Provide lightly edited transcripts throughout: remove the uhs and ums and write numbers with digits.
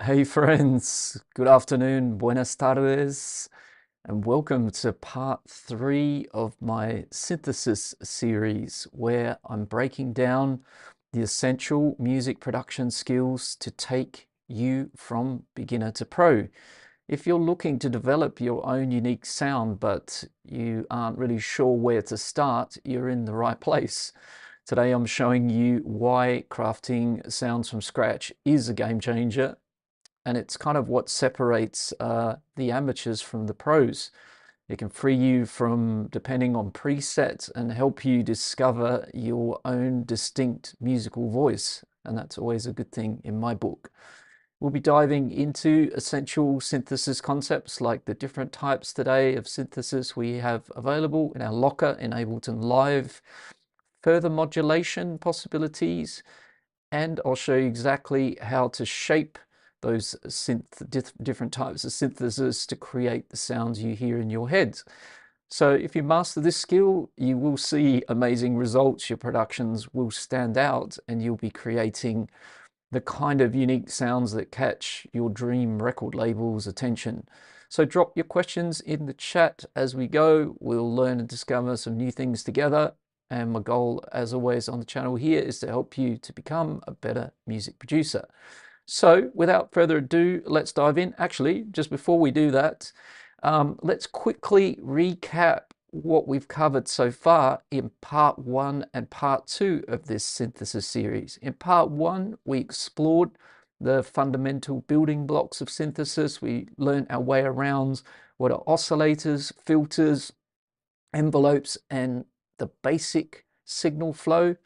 Hey friends, good afternoon, buenas tardes, and welcome to part 3 of my synthesis series where I'm breaking down the essential music production skills to take you from beginner to pro. If you're looking to develop your own unique sound but you aren't really sure where to start, you're in the right place. Today I'm showing you why crafting sounds from scratch is a game changer, and it's kind of what separates the amateurs from the pros. It can free you from depending on presets and help you discover your own distinct musical voice, and that's always a good thing in my book. We'll be diving into essential synthesis concepts like the different types today of synthesis we have available in our locker in Ableton Live, further modulation possibilities, and I'll show you exactly how to shape those different types of synthesis to create the sounds you hear in your head. So if you master this skill, you will see amazing results. Your productions will stand out and you'll be creating the kind of unique sounds that catch your dream record label's attention. So drop your questions in the chat as we go. We'll learn and discover some new things together. And my goal, as always on the channel here, is to help you to become a better music producer. So without further ado, let's dive in. Actually, just before we do that, let's quickly recap what we've covered so far in part 1 and part 2 of this synthesis series. In part 1, we explored the fundamental building blocks of synthesis. We learned our way around what are oscillators, filters, envelopes, and the basic signal flow.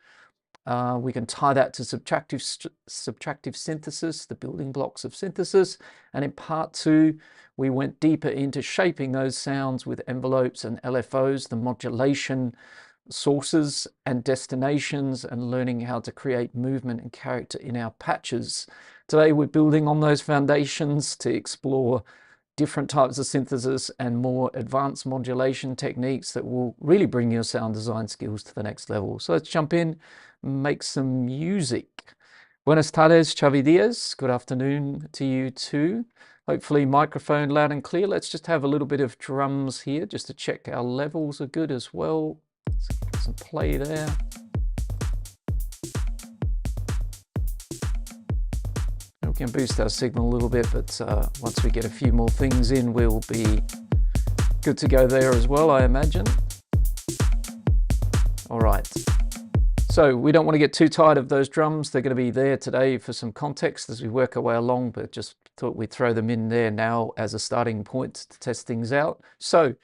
We can tie that to subtractive synthesis, the building blocks of synthesis. And in part 2, we went deeper into shaping those sounds with envelopes and LFOs, the modulation sources and destinations, and learning how to create movement and character in our patches. Today, we're building on those foundations to explore different types of synthesis and more advanced modulation techniques that will really bring your sound design skills to the next level. So let's jump in, make some music. Buenas tardes, Xavi Diaz. Good afternoon to you too. Hopefully microphone loud and clear. Let's just have a little bit of drums here just to check our levels are good as well. Let's get some play there. We can boost our signal a little bit, but once we get a few more things in, we'll be good to go there as well, I imagine. All right. So we don't want to get too tired of those drums. They're going to be there today for some context as we work our way along, but just thought we'd throw them in there now as a starting point to test things out. So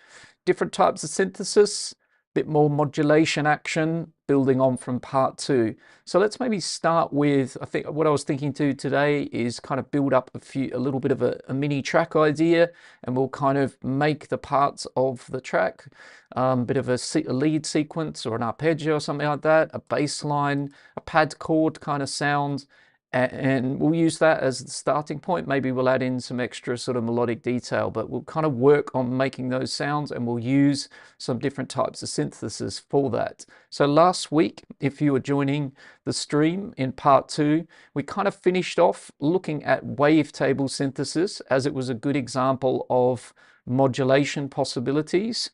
different types of synthesis, a bit more modulation action, building on from part 2. So let's maybe start with, I think what I was thinking to today is kind of build up a little bit of a mini track idea, and we'll kind of make the parts of the track, bit of a lead sequence or an arpeggio or something like that, a bass line, a pad chord kind of sound, and we'll use that as the starting point. Maybe we'll add in some extra sort of melodic detail, but we'll kind of work on making those sounds, and we'll use some different types of synthesis for that. So last week, if you were joining the stream in part 2, we kind of finished off looking at wavetable synthesis as it was a good example of modulation possibilities.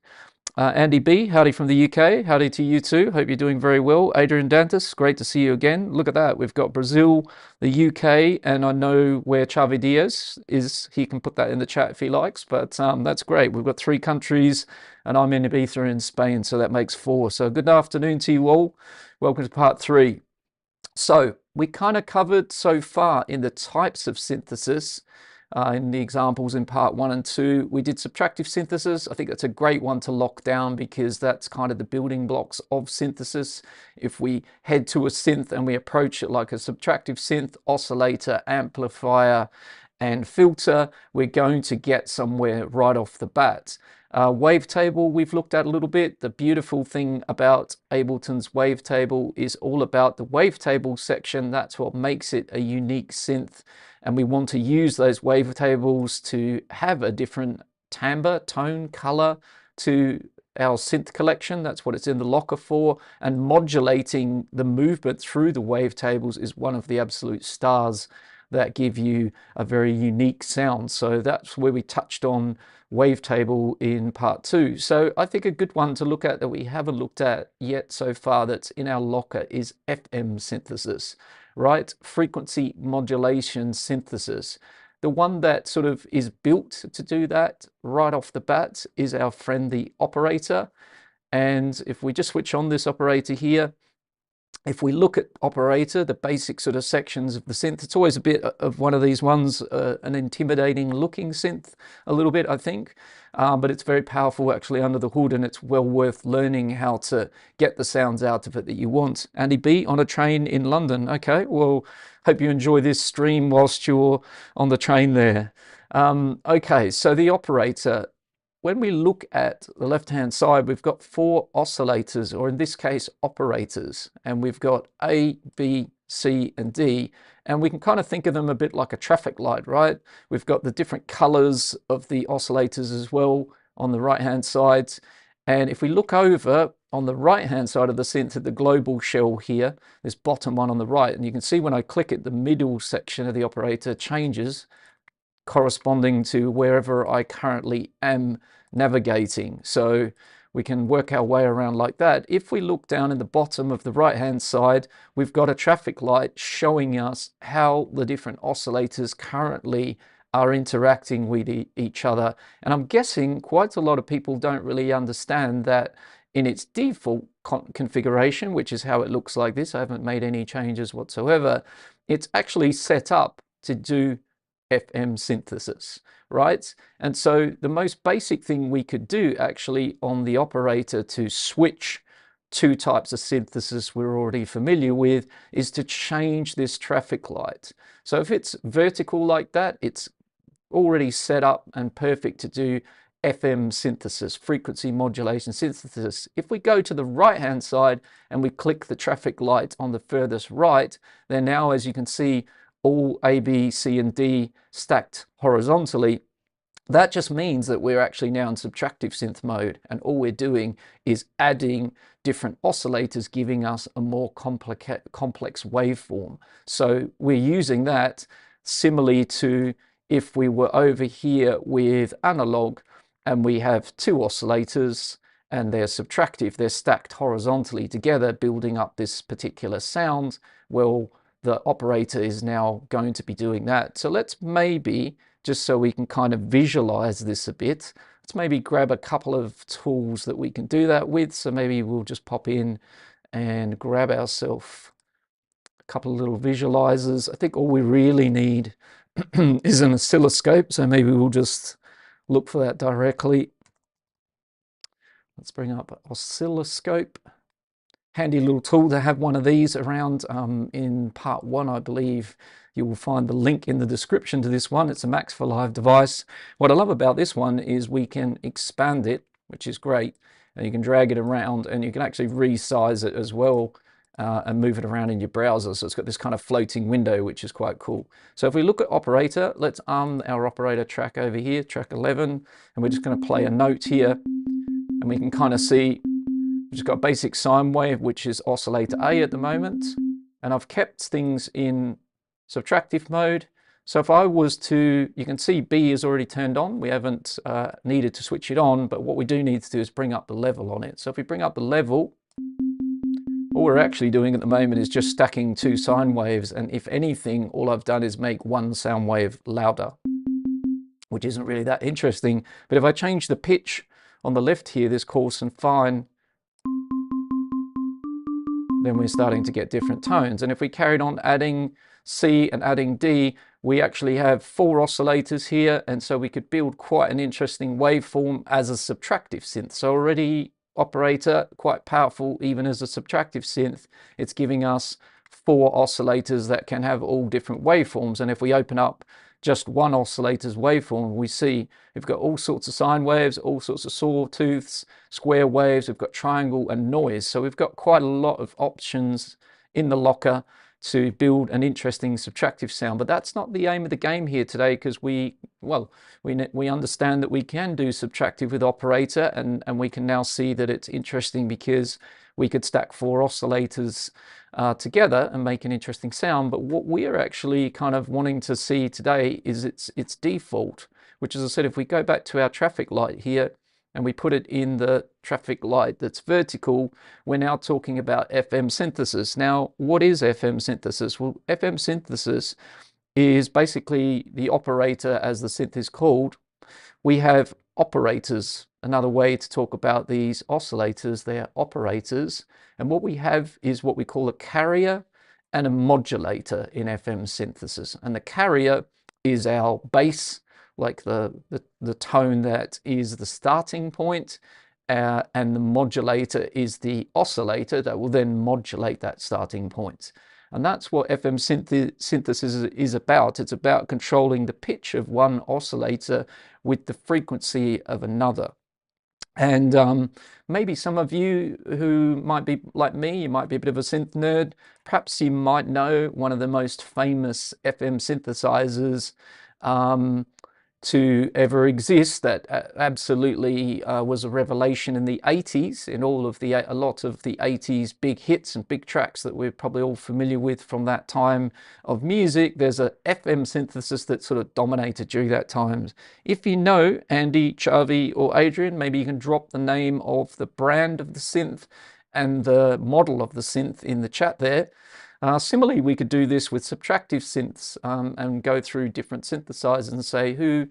Andy B, howdy from the UK. Howdy to you too. Hope you're doing very well. Adrian Dantas, great to see you again. Look at that. We've got Brazil, the UK, and I know where Xavi Diaz is. He can put that in the chat if he likes, but that's great. We've got 3 countries, and I'm in Ibiza in Spain, so that makes 4. So good afternoon to you all. Welcome to part 3. So we kind of covered so far in the types of synthesis. In the examples in part 1 and 2, we did subtractive synthesis. I think that's a great one to lock down because that's kind of the building blocks of synthesis. If we head to a synth and we approach it like a subtractive synth, oscillator, amplifier, and filter, we're going to get somewhere right off the bat. Wavetable we've looked at a little bit. The beautiful thing about Ableton's wavetable is all about the wavetable section. That's what makes it a unique synth, and we want to use those wavetables to have a different timbre, tone, color to our synth collection. That's what it's in the locker for, and modulating the movement through the wavetables is one of the absolute stars that give you a very unique sound. So that's where we touched on wavetable in part 2. So I think a good one to look at that we haven't looked at yet so far that's in our locker is FM synthesis, right? Frequency modulation synthesis. The one that sort of is built to do that right off the bat is our friend the operator. And if we just switch on this operator here, if we look at operator, the basic sort of sections of the synth, it's always a bit of one of these ones, an intimidating looking synth a little bit, I think, but it's very powerful actually under the hood, and it's well worth learning how to get the sounds out of it that you want. Andy B on a train in London. Okay, well, hope you enjoy this stream whilst you're on the train there. Okay, so the operator. When we look at the left-hand side, we've got 4 oscillators, or in this case, operators, and we've got A, B, C, and D, and we can kind of think of them a bit like a traffic light, right? We've got the different colors of the oscillators as well on the right-hand side, and if we look over on the right-hand side of the synth at the global shell here, this bottom one on the right, and you can see when I click it, the middle section of the operator changes, corresponding to wherever I currently am navigating. So we can work our way around like that. If we look down in the bottom of the right hand side, we've got a traffic light showing us how the different oscillators currently are interacting with each other. And I'm guessing quite a lot of people don't really understand that in its default configuration, which is how it looks like this, I haven't made any changes whatsoever, it's actually set up to do FM synthesis, right? And so the most basic thing we could do actually on the operator to switch 2 types of synthesis we're already familiar with is to change this traffic light. So if it's vertical like that, it's already set up and perfect to do FM synthesis, frequency modulation synthesis. If we go to the right hand side and we click the traffic light on the furthest right, then now, as you can see, all A, B, C, and D stacked horizontally. That just means that we're actually now in subtractive synth mode, and all we're doing is adding different oscillators, giving us a more complex waveform. So we're using that similarly to if we were over here with analog and we have 2 oscillators and they're subtractive, they're stacked horizontally together, building up this particular sound. Well, the operator is now going to be doing that. So let's maybe, just so we can kind of visualize this a bit, let's maybe grab a couple of tools that we can do that with. So maybe we'll just pop in and grab ourselves a couple of little visualizers. I think all we really need is an oscilloscope. So maybe we'll just look for that directly. Let's bring up an oscilloscope. Handy little tool to have one of these around. In part 1, I believe you will find the link in the description to this one. It's a Max for Live device. What I love about this one is we can expand it, which is great, and you can drag it around, and you can actually resize it as well and move it around in your browser. So it's got this kind of floating window, which is quite cool. So if we look at operator, let's arm our operator track over here, track 11, and we're just going to play a note here, and we can kind of see we've just got a basic sine wave, which is oscillator A at the moment, and I've kept things in subtractive mode. So if I was to, you can see B is already turned on. We haven't needed to switch it on, but what we do need to do is bring up the level on it. So if we bring up the level, all we're actually doing at the moment is just stacking 2 sine waves, and if anything, all I've done is make 1 sound wave louder, which isn't really that interesting. But if I change the pitch on the left here, this coarse and fine, then we're starting to get different tones. And if we carried on adding C and adding D, we actually have 4 oscillators here, and so we could build quite an interesting waveform as a subtractive synth. So already operator, quite powerful even as a subtractive synth. It's giving us 4 oscillators that can have all different waveforms, and if we open up just one oscillator's waveform, we see we've got all sorts of sine waves, all sorts of sawtooths, square waves, we've got triangle and noise. So we've got quite a lot of options in the locker to build an interesting subtractive sound. But that's not the aim of the game here today, because we understand that we can do subtractive with operator, and we can now see that it's interesting because we could stack 4 oscillators together and make an interesting sound. But what we're actually kind of wanting to see today is its default, which, as I said, if we go back to our traffic light here and we put it in the traffic light that's vertical, we're now talking about FM synthesis. Now, what is FM synthesis? Well, FM synthesis is basically the operator, as the synth is called. We have operators. Another way to talk about these oscillators, they're operators. And what we have is what we call a carrier and a modulator in FM synthesis. And the carrier is our bass, like the tone that is the starting point, and the modulator is the oscillator that will then modulate that starting point. And that's what FM synthesis is about. It's about controlling the pitch of one oscillator with the frequency of another. And maybe some of you who might be like me, you might be a bit of a synth nerd, perhaps you might know one of the most famous FM synthesizers to ever exist, that absolutely was a revelation in the 80s, in a lot of the 80s big hits and big tracks that we're probably all familiar with from that time of music. There's a FM synthesis that sort of dominated during that time. If you know Andy, Chavi, or Adrian, maybe you can drop the name of the brand of the synth and the model of the synth in the chat there. Similarly, we could do this with subtractive synths and go through different synthesizers and say who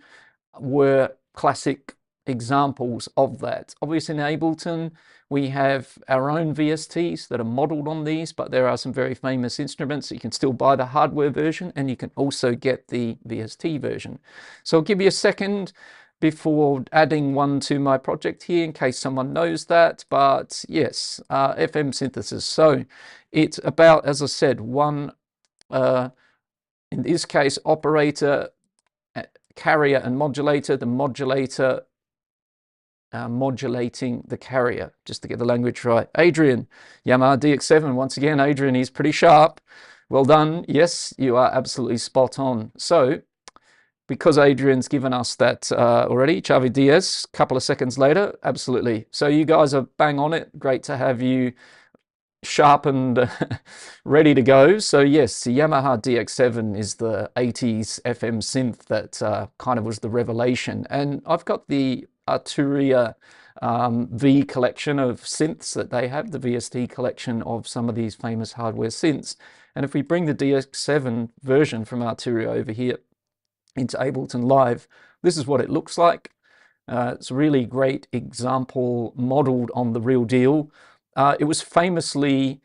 were classic examples of that. Obviously, in Ableton, we have our own VSTs that are modeled on these, but there are some very famous instruments. You can still buy the hardware version, and you can also get the VST version. So I'll give you a second before adding one to my project here in case someone knows that. But yes, FM synthesis. So it's about, as I said, one, in this case, operator, carrier and modulator, the modulator modulating the carrier, just to get the language right. Adrian, Yamaha DX7, once again, Adrian, he's pretty sharp. Well done. Yes, you are absolutely spot on. So, because Adrian's given us that already, Chavi DS, a couple of seconds later, absolutely. So you guys are bang on it. Great to have you sharp and ready to go. So yes, the Yamaha DX7 is the 80s FM synth that kind of was the revelation. And I've got the Arturia V collection of synths that they have, the VST collection of some of these famous hardware synths. And if we bring the DX7 version from Arturia over here into Ableton Live, this is what it looks like. It's a really great example modeled on the real deal. It was famously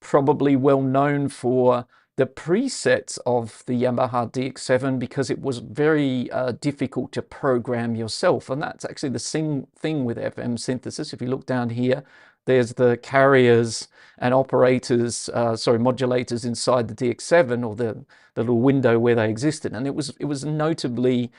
probably well known for the presets of the Yamaha DX7 because it was very difficult to program yourself. And that's actually the same thing with FM synthesis. If you look down here, there's the carriers and operators, modulators inside the DX7, or the little window where they existed. And it was notably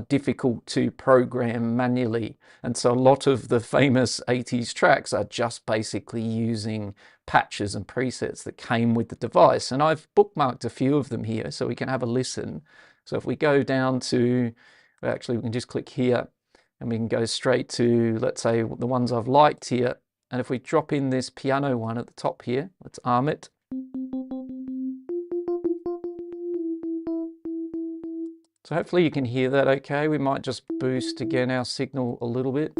difficult to program manually. And so a lot of the famous 80s tracks are just basically using patches and presets that came with the device. And I've bookmarked a few of them here so we can have a listen. So if we go down to, actually we can just click here and we can go straight to, let's say, the ones I've liked here. And if we drop in this piano one at the top here, let's arm it. So hopefully you can hear that okay. We might just boost again our signal a little bit.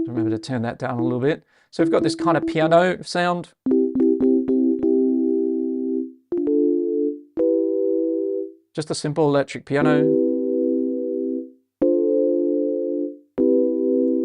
Remember to turn that down a little bit. So we've got this kind of piano sound. Just a simple electric piano.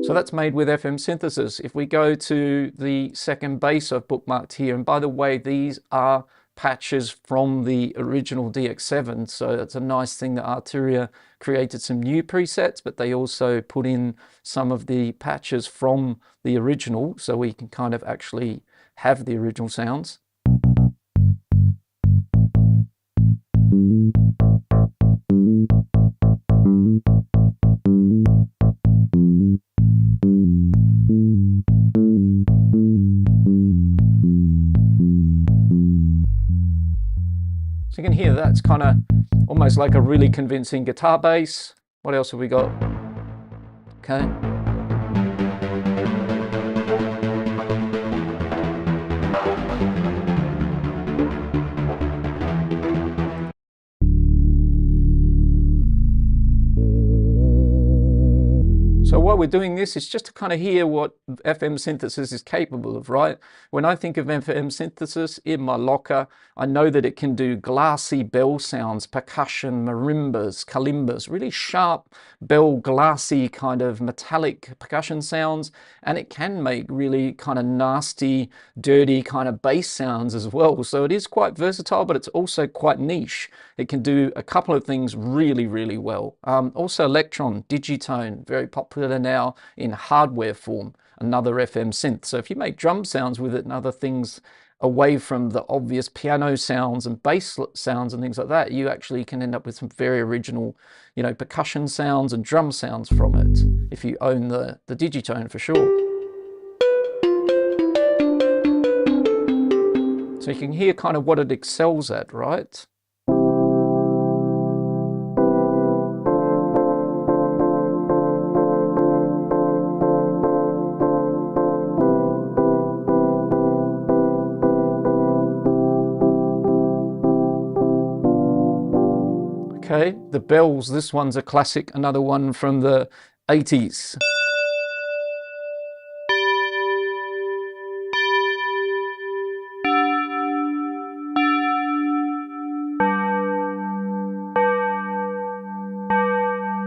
So that's made with FM synthesis. If we go to the second bass I've bookmarked here, and by the way, these are patches from the original DX7, so that's a nice thing that Arturia created some new presets, but they also put in some of the patches from the original, so we can kind of actually have the original sounds. So you can hear that's kind of almost like a really convincing guitar bass. What else have we got? Okay. So while we're doing this, it's just to kind of hear what FM synthesis is capable of, right? When I think of FM synthesis in my locker, I know that it can do glassy bell sounds, percussion, marimbas, kalimbas, really sharp bell, glassy kind of metallic percussion sounds. And it can make really kind of nasty, dirty kind of bass sounds as well. So it is quite versatile, but it's also quite niche. It can do a couple of things really, really well. Also Electron, Digitone, very popular now in hardware form, another FM synth. So if you make drum sounds with it and other things away from the obvious piano sounds and bass sounds and things like that, you actually can end up with some very original, you know, percussion sounds and drum sounds from it, if you own the Digitone for sure. So you can hear kind of what it excels at, right? Okay, the bells, this one's a classic, another one from the 80s.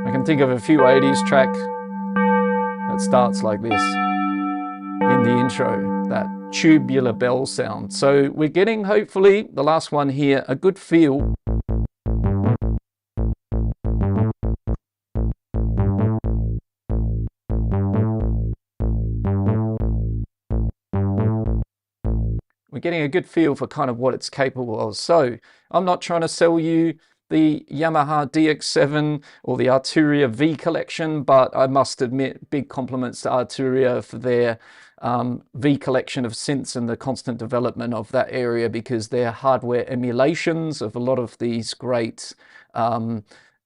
I can think of a few 80s track that starts like this in the intro, that tubular bell sound. So we're getting, hopefully, the last one here, a good feel. We're getting a good feel for kind of what it's capable of. So I'm not trying to sell you the Yamaha DX7 or the Arturia V collection, but I must admit, big compliments to Arturia for their V collection of synths and the constant development of that area, because their hardware emulations of a lot of these great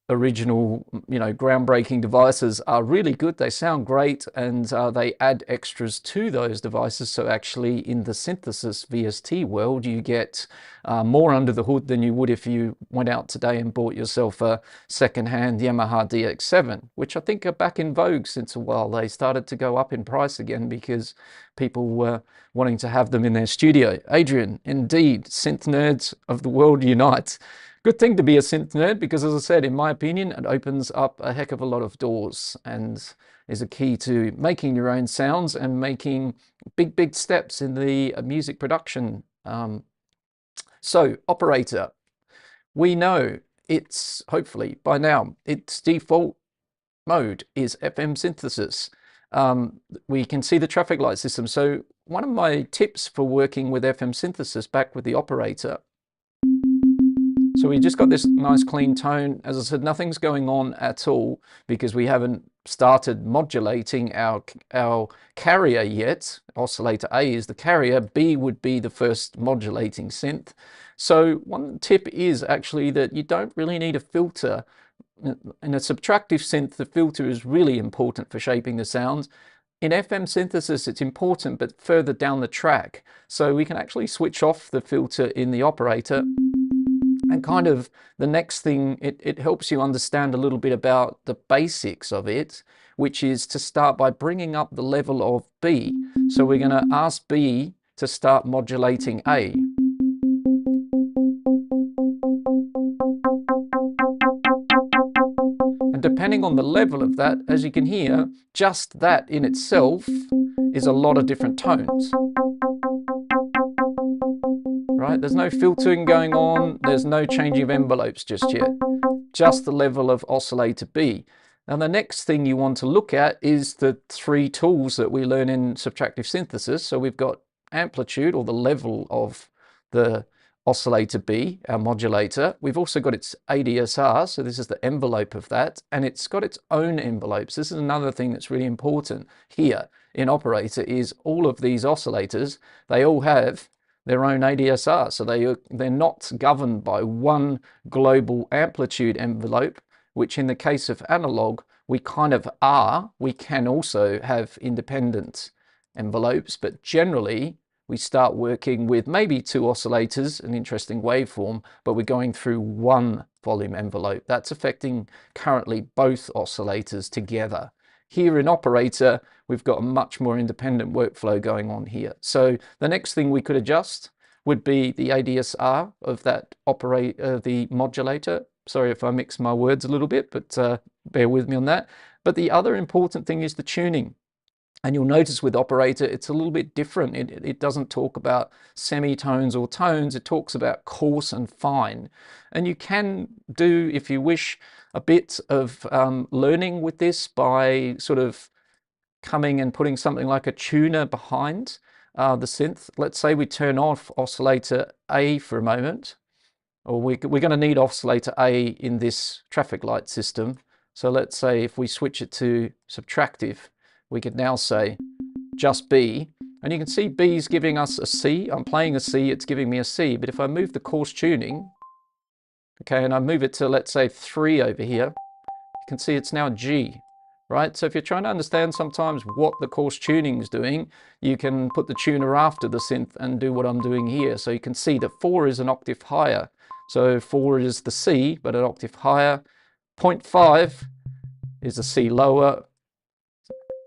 original, you know, groundbreaking devices are really good. They sound great, and they add extras to those devices. So actually in the synthesis VST world, you get more under the hood than you would if you went out today and bought yourself a second-hand Yamaha DX7, which I think are back in vogue since a while. They started to go up in price again because people were wanting to have them in their studio. Adrian, indeed, synth nerds of the world unite. Good thing to be a synth nerd, because as I said, in my opinion, it opens up a heck of a lot of doors and is a key to making your own sounds and making big steps in the music production. So operator, we know it's, hopefully by now, its default mode is FM synthesis. We can see the traffic light system. So one of my tips for working with FM synthesis, back with the operator, so we just got this nice clean tone. As I said, nothing's going on at all because we haven't started modulating our carrier yet. Oscillator A is the carrier, B would be the first modulating synth. So one tip is actually that you don't really need a filter. In a subtractive synth, the filter is really important for shaping the sounds. In FM synthesis, it's important, but further down the track. So we can actually switch off the filter in the operator. And kind of the next thing, it helps you understand a little bit about the basics of it, which is to start by bringing up the level of B. So we're going to ask B to start modulating A. And depending on the level of that, as you can hear, just that in itself is a lot of different tones. Right? There's no filtering going on, there's no changing of envelopes just yet, just the level of oscillator B. Now the next thing you want to look at is the three tools that we learn in subtractive synthesis. So we've got amplitude, or the level of the oscillator B, our modulator. We've also got its ADSR, so this is the envelope of that, and it's got its own envelopes. This is another thing that's really important here in operator, is all of these oscillators, they all have their own ADSR. So they're not governed by one global amplitude envelope, which in the case of analog, we kind of are. We can also have independent envelopes, but generally we start working with maybe two oscillators, an interesting waveform, but we're going through one volume envelope. That's affecting currently both oscillators together. Here in operator, we've got a much more independent workflow going on here. So the next thing we could adjust would be the ADSR of that the modulator. Sorry if I mix my words a little bit, but bear with me on that. But the other important thing is the tuning. And you'll notice with operator, it's a little bit different. It doesn't talk about semitones or tones. It talks about coarse and fine. And you can do, if you wish, a bit of learning with this by sort of coming and putting something like a tuner behind the synth. Let's say we turn off oscillator A for a moment, or we're going to need oscillator A in this traffic light system. So let's say if we switch it to subtractive, we could now say just B, and you can see B is giving us a C. I'm playing a C, it's giving me a C, but if I move the coarse tuning, okay, and I move it to, let's say, 3 over here, you can see it's now G, right? So if you're trying to understand sometimes what the coarse tuning is doing, you can put the tuner after the synth and do what I'm doing here. So you can see that 4 is an octave higher. So 4 is the C, but an octave higher. 0.5 is a C lower.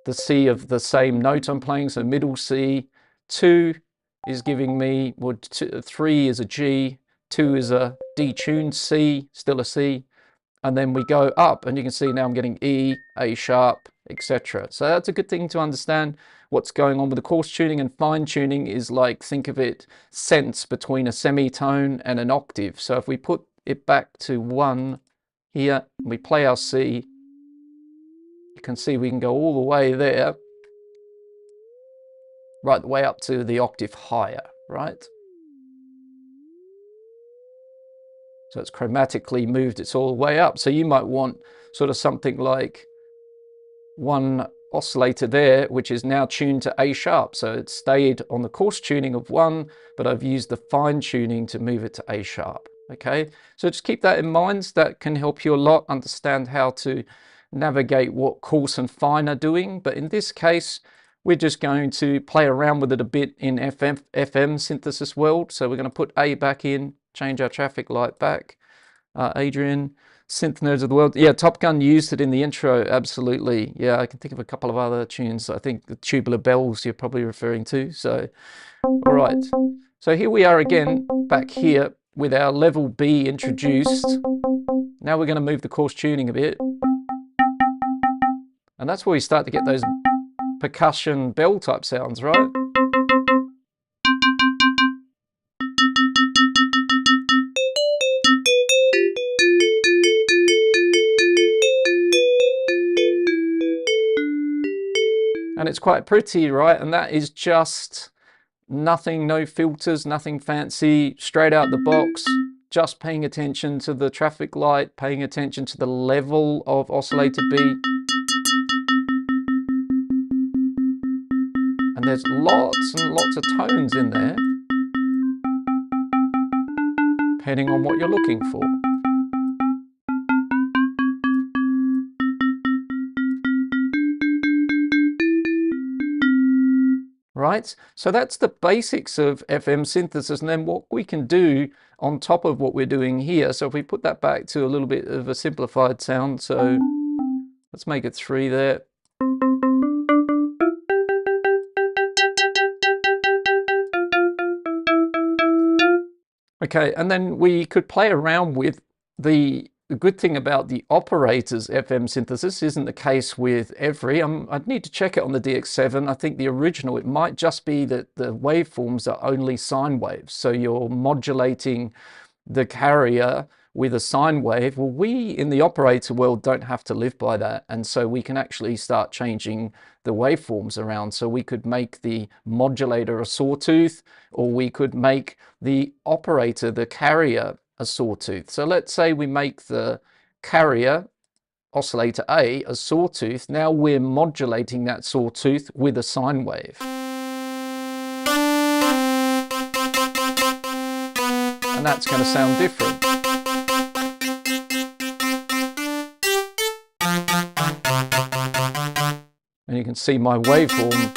The C of the same note I'm playing, so middle C. 2 is giving me, well, 3 is a G, 2 is a detuned C, still a C, and then we go up, and you can see now I'm getting E, A sharp, etc. So that's a good thing to understand what's going on with the coarse tuning. And fine tuning is like, think of it, cents between a semitone and an octave. So if we put it back to 1 here, we play our C, you can see we can go all the way there, right the way up to the octave higher, right? So it's chromatically moved, it's all the way up. So you might want sort of something like one oscillator there, which is now tuned to A sharp. So it stayed on the coarse tuning of 1, but I've used the fine tuning to move it to A sharp, okay? So just keep that in mind. That can help you a lot understand how to navigate what coarse and fine are doing. But in this case, we're just going to play around with it a bit in FM synthesis world. So we're going to put A back in, change our traffic light back. Adrian, synth nerds of the world. Yeah, Top Gun used it in the intro, absolutely. Yeah, I can think of a couple of other tunes. I think the Tubular Bells you're probably referring to. So, all right. So here we are again, back here with our level B introduced. Now we're going to move the coarse tuning a bit. And that's where we start to get those percussion bell type sounds, right? And it's quite pretty, right? And that is just nothing, no filters, nothing fancy, straight out the box, just paying attention to the traffic light, paying attention to the level of oscillator B. And there's lots and lots of tones in there, depending on what you're looking for. Right, so that's the basics of FM synthesis, and then what we can do on top of what we're doing here. So if we put that back to a little bit of a simplified sound, so let's make it 3 there. Okay, and then we could play around with the good thing about the operator's FM synthesis isn't the case with every. I'd need to check it on the DX7. I think the original, it might just be that the waveforms are only sine waves. So you're modulating the carrier with a sine wave. Well, we in the operator world don't have to live by that. And so we can actually start changing the waveforms around. So we could make the modulator a sawtooth, or we could make the operator, the carrier, a sawtooth. So let's say we make the carrier, oscillator A, a sawtooth. Now we're modulating that sawtooth with a sine wave. and that's going to sound different. And you can see my waveform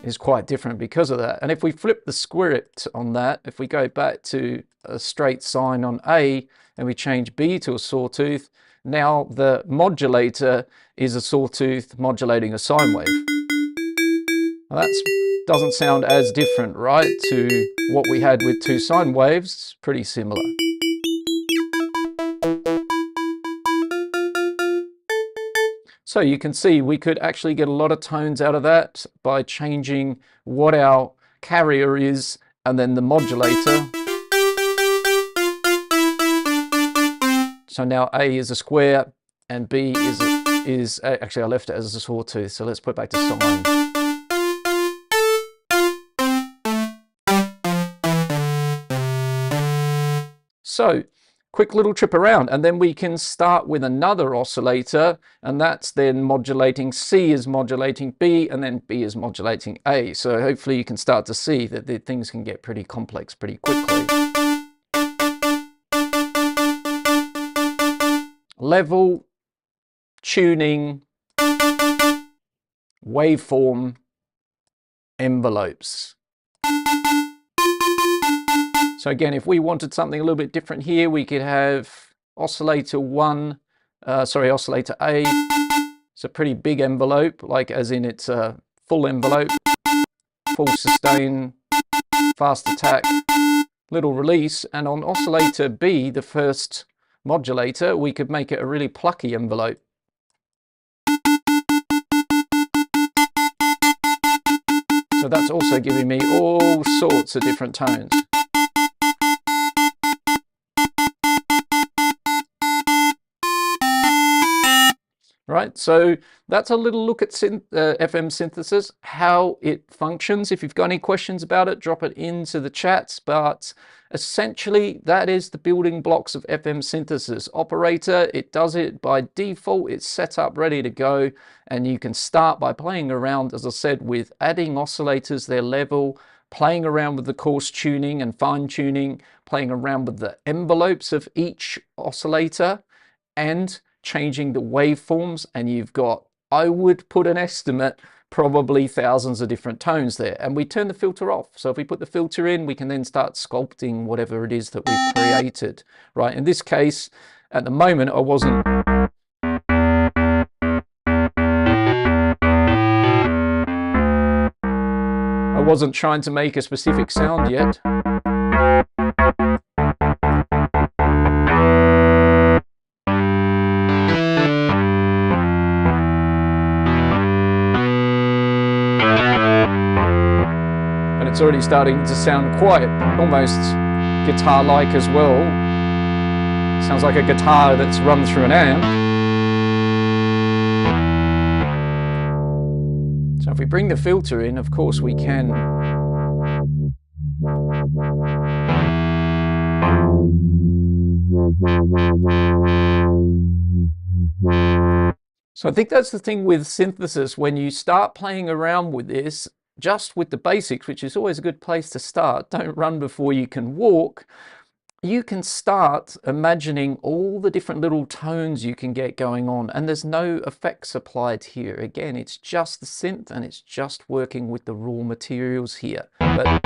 is quite different because of that. And if we flip the script on that, if we go back to a straight sine on A and we change B to a sawtooth, now the modulator is a sawtooth modulating a sine wave. Now that doesn't sound as different, right, to what we had with two sine waves. It's pretty similar. So you can see we could actually get a lot of tones out of that by changing what our carrier is and then the modulator. So now A is a square and B is actually I left it as a sawtooth, so let's put it back to sine. So quick little trip around, and then we can start with another oscillator, and that's then modulating. C is modulating B, and then B is modulating A. So hopefully you can start to see that the things can get pretty complex pretty quickly. Level, tuning, waveform, envelopes. So again, if we wanted something a little bit different here, we could have oscillator oscillator A. It's a pretty big envelope, like as in it's a full envelope, full sustain, fast attack, little release. And on oscillator B, the first modulator, we could make it a really plucky envelope. So that's also giving me all sorts of different tones. Right, so that's a little look at FM synthesis, how it functions. If you've got any questions about it, drop it into the chats. But essentially, that is the building blocks of FM synthesis. Operator, it does it by default. It's set up, ready to go. And you can start by playing around, as I said, with adding oscillators, their level, playing around with the coarse tuning and fine tuning, playing around with the envelopes of each oscillator, and changing the waveforms, and you've got, I would put an estimate, probably thousands of different tones there. And we turn the filter off. So if we put the filter in, we can then start sculpting whatever it is that we've created, right? In this case, at the moment, I wasn't trying to make a specific sound yet. It's already starting to sound quite almost guitar-like as well. Sounds like a guitar that's run through an amp. So if we bring the filter in, of course we can. So I think that's the thing with synthesis. When you start playing around with this, just with the basics, which is always a good place to start, don't run before you can walk, you can start imagining all the different little tones you can get going on, and there's no effects applied here. Again, it's just the synth and it's just working with the raw materials here. But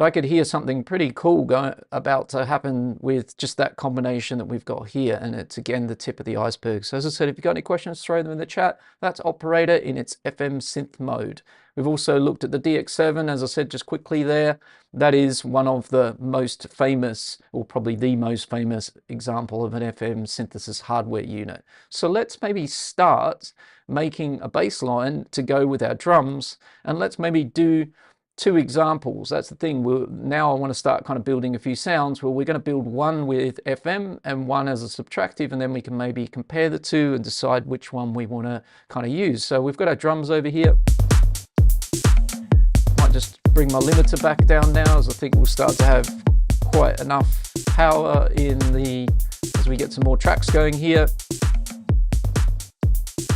I could hear something pretty cool about to happen with just that combination that we've got here, and it's again the tip of the iceberg. So as I said, if you've got any questions, throw them in the chat. That's Operator in its FM synth mode. We've also looked at the DX7, as I said just quickly there. That is one of the most famous, or probably the most famous example of an FM synthesis hardware unit. So let's maybe start making a bass line to go with our drums, and let's maybe do two examples. That's the thing. Now I want to start kind of building a few sounds. Well, we're going to build one with FM and one as a subtractive, and then we can maybe compare the two and decide which one we want to kind of use. So we've got our drums over here. Might just bring my limiter back down now, as I think we'll start to have quite enough power as we get some more tracks going here.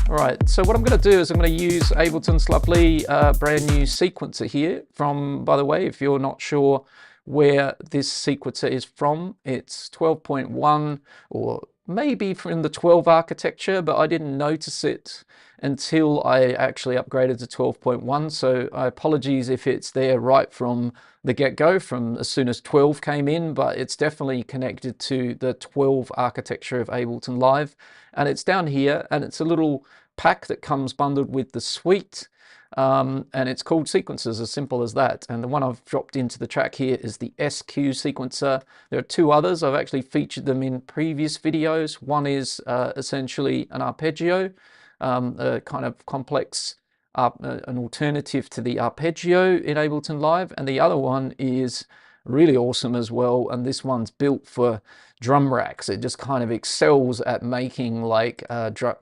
All right, so what I'm going to do is I'm going to use Ableton's lovely brand new sequencer here from, by the way, if you're not sure where this sequencer is from. It's 12.1 or maybe from the 12 architecture, but I didn't notice it until I actually upgraded to 12.1. So apologies if it's there right from the get-go, from as soon as 12 came in, but it's definitely connected to the 12 architecture of Ableton Live. And it's down here, and it's a little pack that comes bundled with the suite. And it's called sequencers, as simple as that. And the one I've dropped into the track here is the SQ sequencer. There are two others. I've actually featured them in previous videos. One is essentially an arpeggio, a kind of complex, an alternative to the arpeggio in Ableton Live. And the other one is really awesome as well. And this one's built for drum racks. It just kind of excels at making like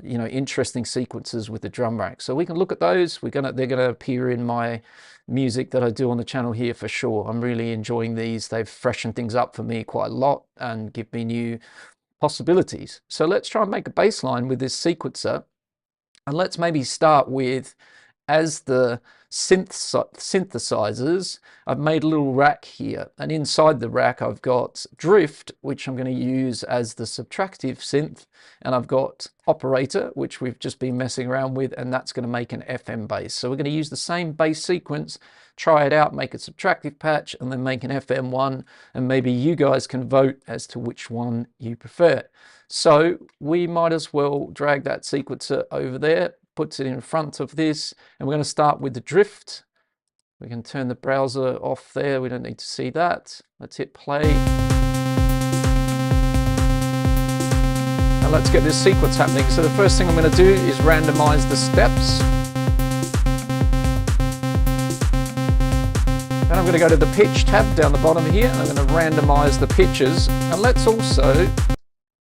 interesting sequences with the drum rack. So we can look at those. They're gonna appear in my music that I do on the channel here for sure. I'm really enjoying these. They've freshened things up for me quite a lot and give me new possibilities. So let's try and make a bass line with this sequencer. And let's maybe start with, as the synthesizers, I've made a little rack here, and inside the rack I've got drift, which I'm going to use as the subtractive synth, and I've got operator, which we've just been messing around with, and that's going to make an FM bass. So we're going to use the same bass sequence, try it out, make a subtractive patch, and then make an FM one, and maybe you guys can vote as to which one you prefer. So we might as well drag that sequencer over there, puts it in front of this, and we're going to start with the drift. We can turn the browser off there, we don't need to see that. Let's hit play. And let's get this sequence happening. So the first thing I'm going to do is randomize the steps. Then I'm going to go to the pitch tab down the bottom here, and I'm going to randomize the pitches. And let's also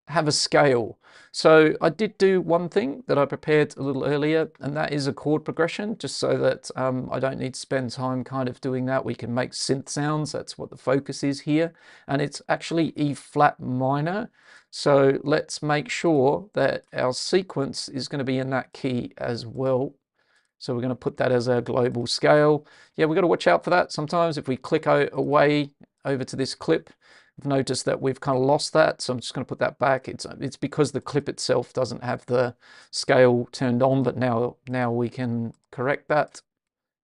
have a scale. So I did do one thing that I prepared a little earlier, and that is a chord progression, just so that I don't need to spend time kind of doing that. We can make synth sounds. That's what the focus is here. And it's actually E flat minor. So let's make sure that our sequence is going to be in that key as well. So we're going to put that as our global scale. Yeah, we've got to watch out for that. Sometimes if we click away over to this clip, I've noticed that we've kind of lost that, so I'm just going to put that back. It's because the clip itself doesn't have the scale turned on, but now we can correct that.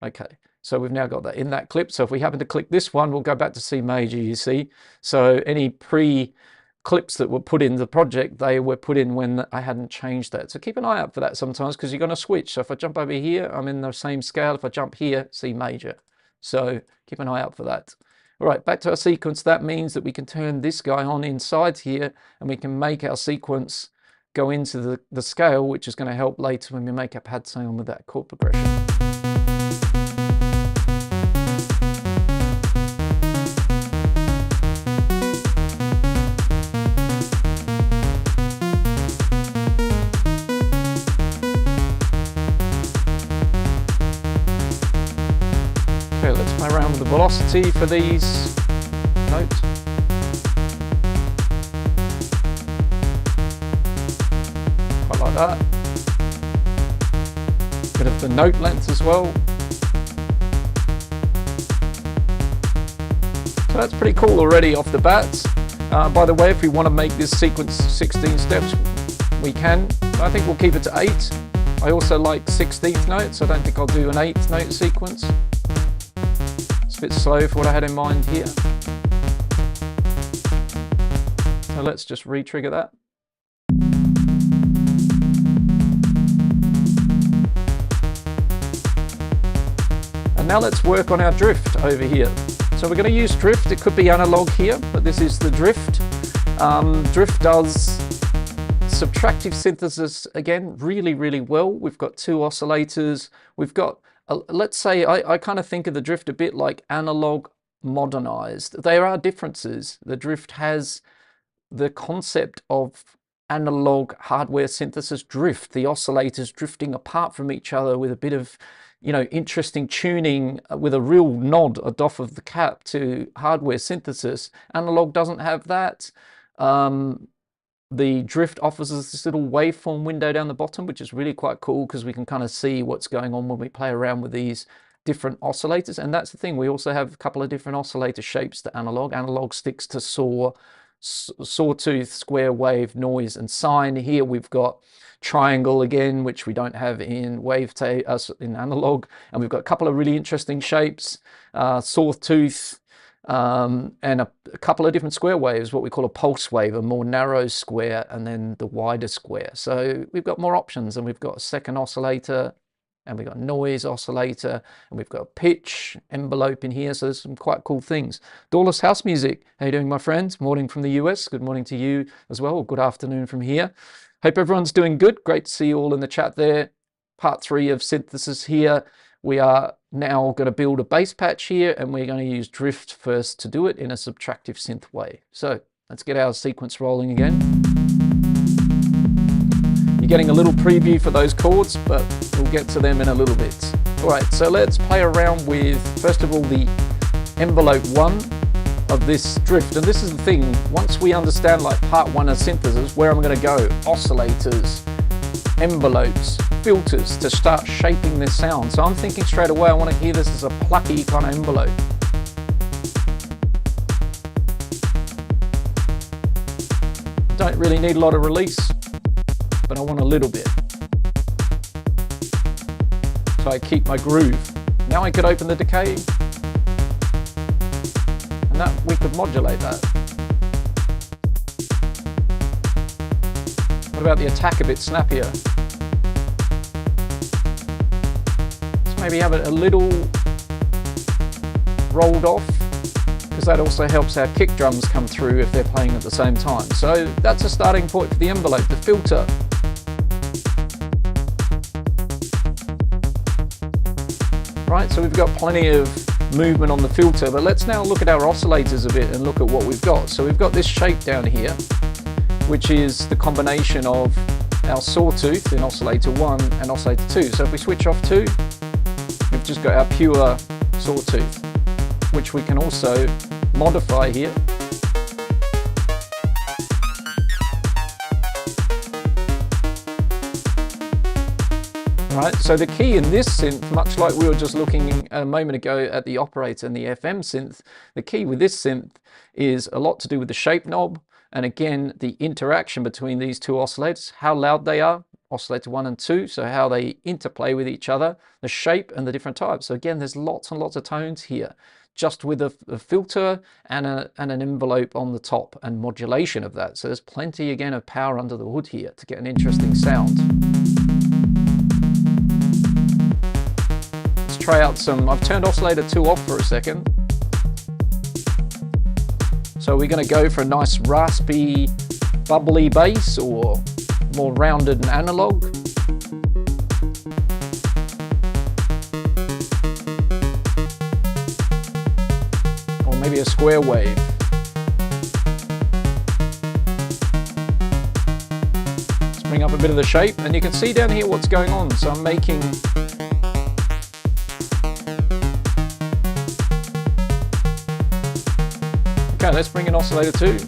Okay, so we've now got that in that clip. So if we happen to click this one, we'll go back to C major, you see. So any pre-clips that were put in the project, they were put in when I hadn't changed that. So keep an eye out for that sometimes, because you're going to switch. So if I jump over here, I'm in the same scale. If I jump here, C major. So keep an eye out for that. All right, back to our sequence. That means that we can turn this guy on inside here, and we can make our sequence go into the scale, which is going to help later when we make our pad sound with that chord progression. Okay, let's play around with the velocity for these notes. Quite like that. Bit of the note length as well. So that's pretty cool already off the bat. By the way, if we want to make this sequence 16 steps, we can. I think we'll keep it to 8. I also like 16th notes. I don't think I'll do an 8th note sequence. A bit slow for what I had in mind here. So let's just re-trigger that. And now let's work on our drift over here. So we're going to use drift. It could be analog here, but this is the drift. Drift does subtractive synthesis again really, really well. We've got 2 oscillators. We've got let's say I kind of think of the drift a bit like analog modernized. There are differences. The drift has the concept of analog hardware synthesis drift, the oscillators drifting apart from each other with a bit of, interesting tuning with a real nod, a doff of the cap to hardware synthesis. Analog doesn't have that. The drift offers us this little waveform window down the bottom, which is really quite cool because we can kind of see what's going on when we play around with these different oscillators. And that's the thing, we also have a couple of different oscillator shapes to analog. Analog sticks to sawtooth, square wave, noise, and sine. Here we've got triangle again, which we don't have in in analog. And we've got a couple of really interesting shapes, sawtooth, and a couple of different square waves, what we call a pulse wave, a more narrow square, and then the wider square. So we've got more options, and we've got a second oscillator, and we've got a noise oscillator, and we've got a pitch envelope in here. So there's some quite cool things. Doorless House Music, how you doing, my friends? Morning from the US. Good morning to you as well. Good afternoon from here. Hope everyone's doing good. Great to see you all in the chat there. Part 3 of synthesis here. We are now going to build a bass patch here, and we're going to use drift first to do it in a subtractive synth way. So let's get our sequence rolling again. You're getting a little preview for those chords, but we'll get to them in a little bit. All right, so let's play around with, first of all, the envelope 1 of this drift. And this is the thing, once we understand like part 1 of synthesis, where I'm going to go, oscillators, envelopes, filters, to start shaping this sound. So I'm thinking straight away, I want to hear this as a plucky kind of envelope. Don't really need a lot of release, but I want a little bit. So I keep my groove. Now I could open the decay, and that we could modulate that. What about the attack a bit snappier? Let's maybe have it a little rolled off, because that also helps our kick drums come through if they're playing at the same time. So that's a starting point for the envelope, the filter. Right, so we've got plenty of movement on the filter, but let's now look at our oscillators a bit and look at what we've got. So we've got this shape down here, which is the combination of our sawtooth in oscillator 1 and oscillator 2. So if we switch off 2, we've just got our pure sawtooth, which we can also modify here. Right, so the key in this synth, much like we were just looking a moment ago at the operator and the FM synth, the key with this synth is a lot to do with the shape knob, and again, the interaction between these two oscillators, how loud they are, oscillator 1 and 2, so how they interplay with each other, the shape and the different types. So again, there's lots and lots of tones here, just with a filter and an envelope on the top and modulation of that. So there's plenty, again, of power under the hood here to get an interesting sound. Let's try out some, I've turned oscillator 2 off for a second. So we're going to go for a nice raspy, bubbly bass, or more rounded and analog. Or maybe a square wave. Let's bring up a bit of the shape, and you can see down here what's going on. So I'm making okay, let's bring in oscillator 2.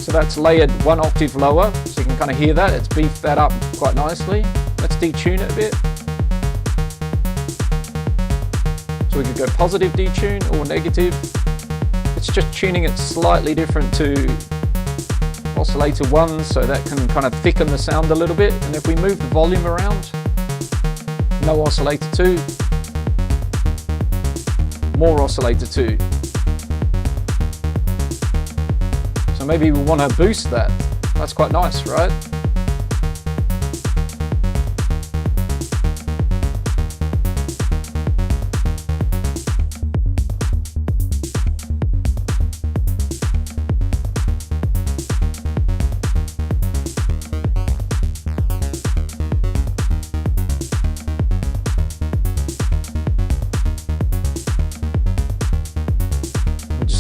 So that's layered 1 octave lower, so you can kind of hear that. It's beefed that up quite nicely. Let's detune it a bit. So we could go positive detune or negative. It's just tuning it slightly different to oscillator 1, so that can kind of thicken the sound a little bit. And if we move the volume around, no oscillator 2, more oscillator 2. So maybe we want to boost that. That's quite nice, right?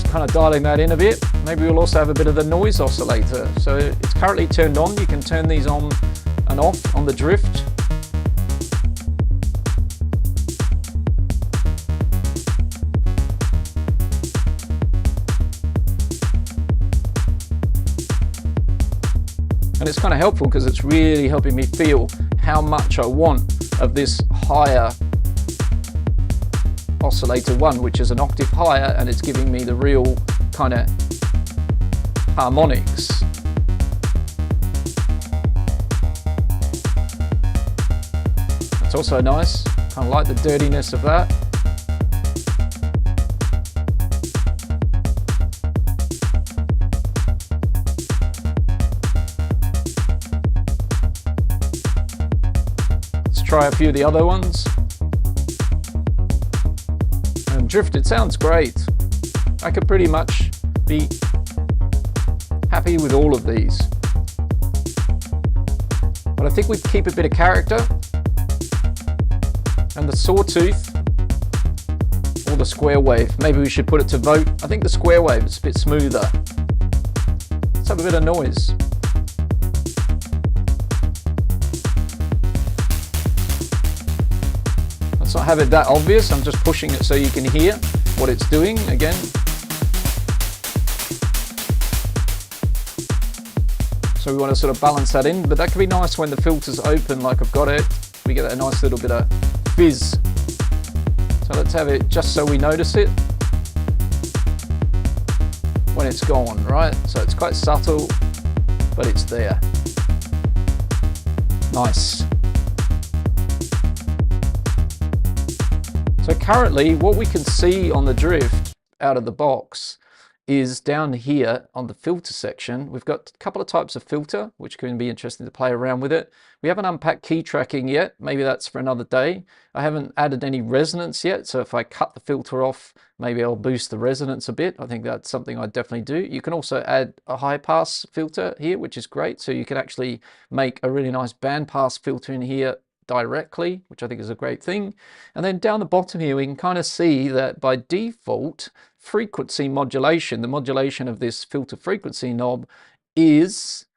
Kind of dialing that in a bit. Maybe we'll also have a bit of the noise oscillator. So it's currently turned on. You can turn these on and off on the drift. And it's kind of helpful because it's really helping me feel how much I want of this higher oscillator 1, which is an octave higher, and it's giving me the real kind of harmonics. It's also nice, kind of like the dirtiness of that. Let's try a few of the other ones. And drift, it sounds great. I could pretty much be happy with all of these. But I think we keep a bit of character. And the sawtooth, or the square wave, maybe we should put it to vote. I think the square wave is a bit smoother. Let's have a bit of noise. Let's not have it that obvious, I'm just pushing it so you can hear what it's doing again. So we want to sort of balance that in, but that can be nice when the filter's open like I've got it. We get a nice little bit of fizz. So let's have it just so we notice it when it's gone, right? So it's quite subtle, but it's there. Nice. So currently what we can see on the drift out of the box is down here on the filter section. We've got a couple of types of filter, which can be interesting to play around with it. We haven't unpacked key tracking yet. Maybe that's for another day. I haven't added any resonance yet. So if I cut the filter off, maybe I'll boost the resonance a bit. I think that's something I'd definitely do. You can also add a high pass filter here, which is great. So you can actually make a really nice band pass filter in here directly, which I think is a great thing. And then down the bottom here, we can kind of see that by default, frequency modulation, the modulation of this filter frequency knob, is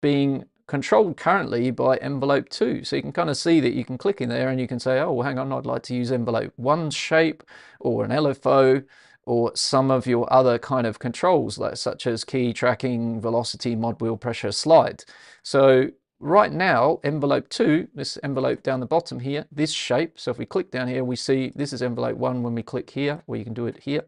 being controlled currently by envelope 2. So you can kind of see that you can click in there and you can say, oh, well, hang on, I'd like to use envelope 1's shape or an LFO or some of your other kind of controls, like such as key tracking, velocity, mod wheel pressure, slide. So right now, envelope 2, this envelope down the bottom here, this shape, so if we click down here, we see this is envelope 1 when we click here, or you can do it here.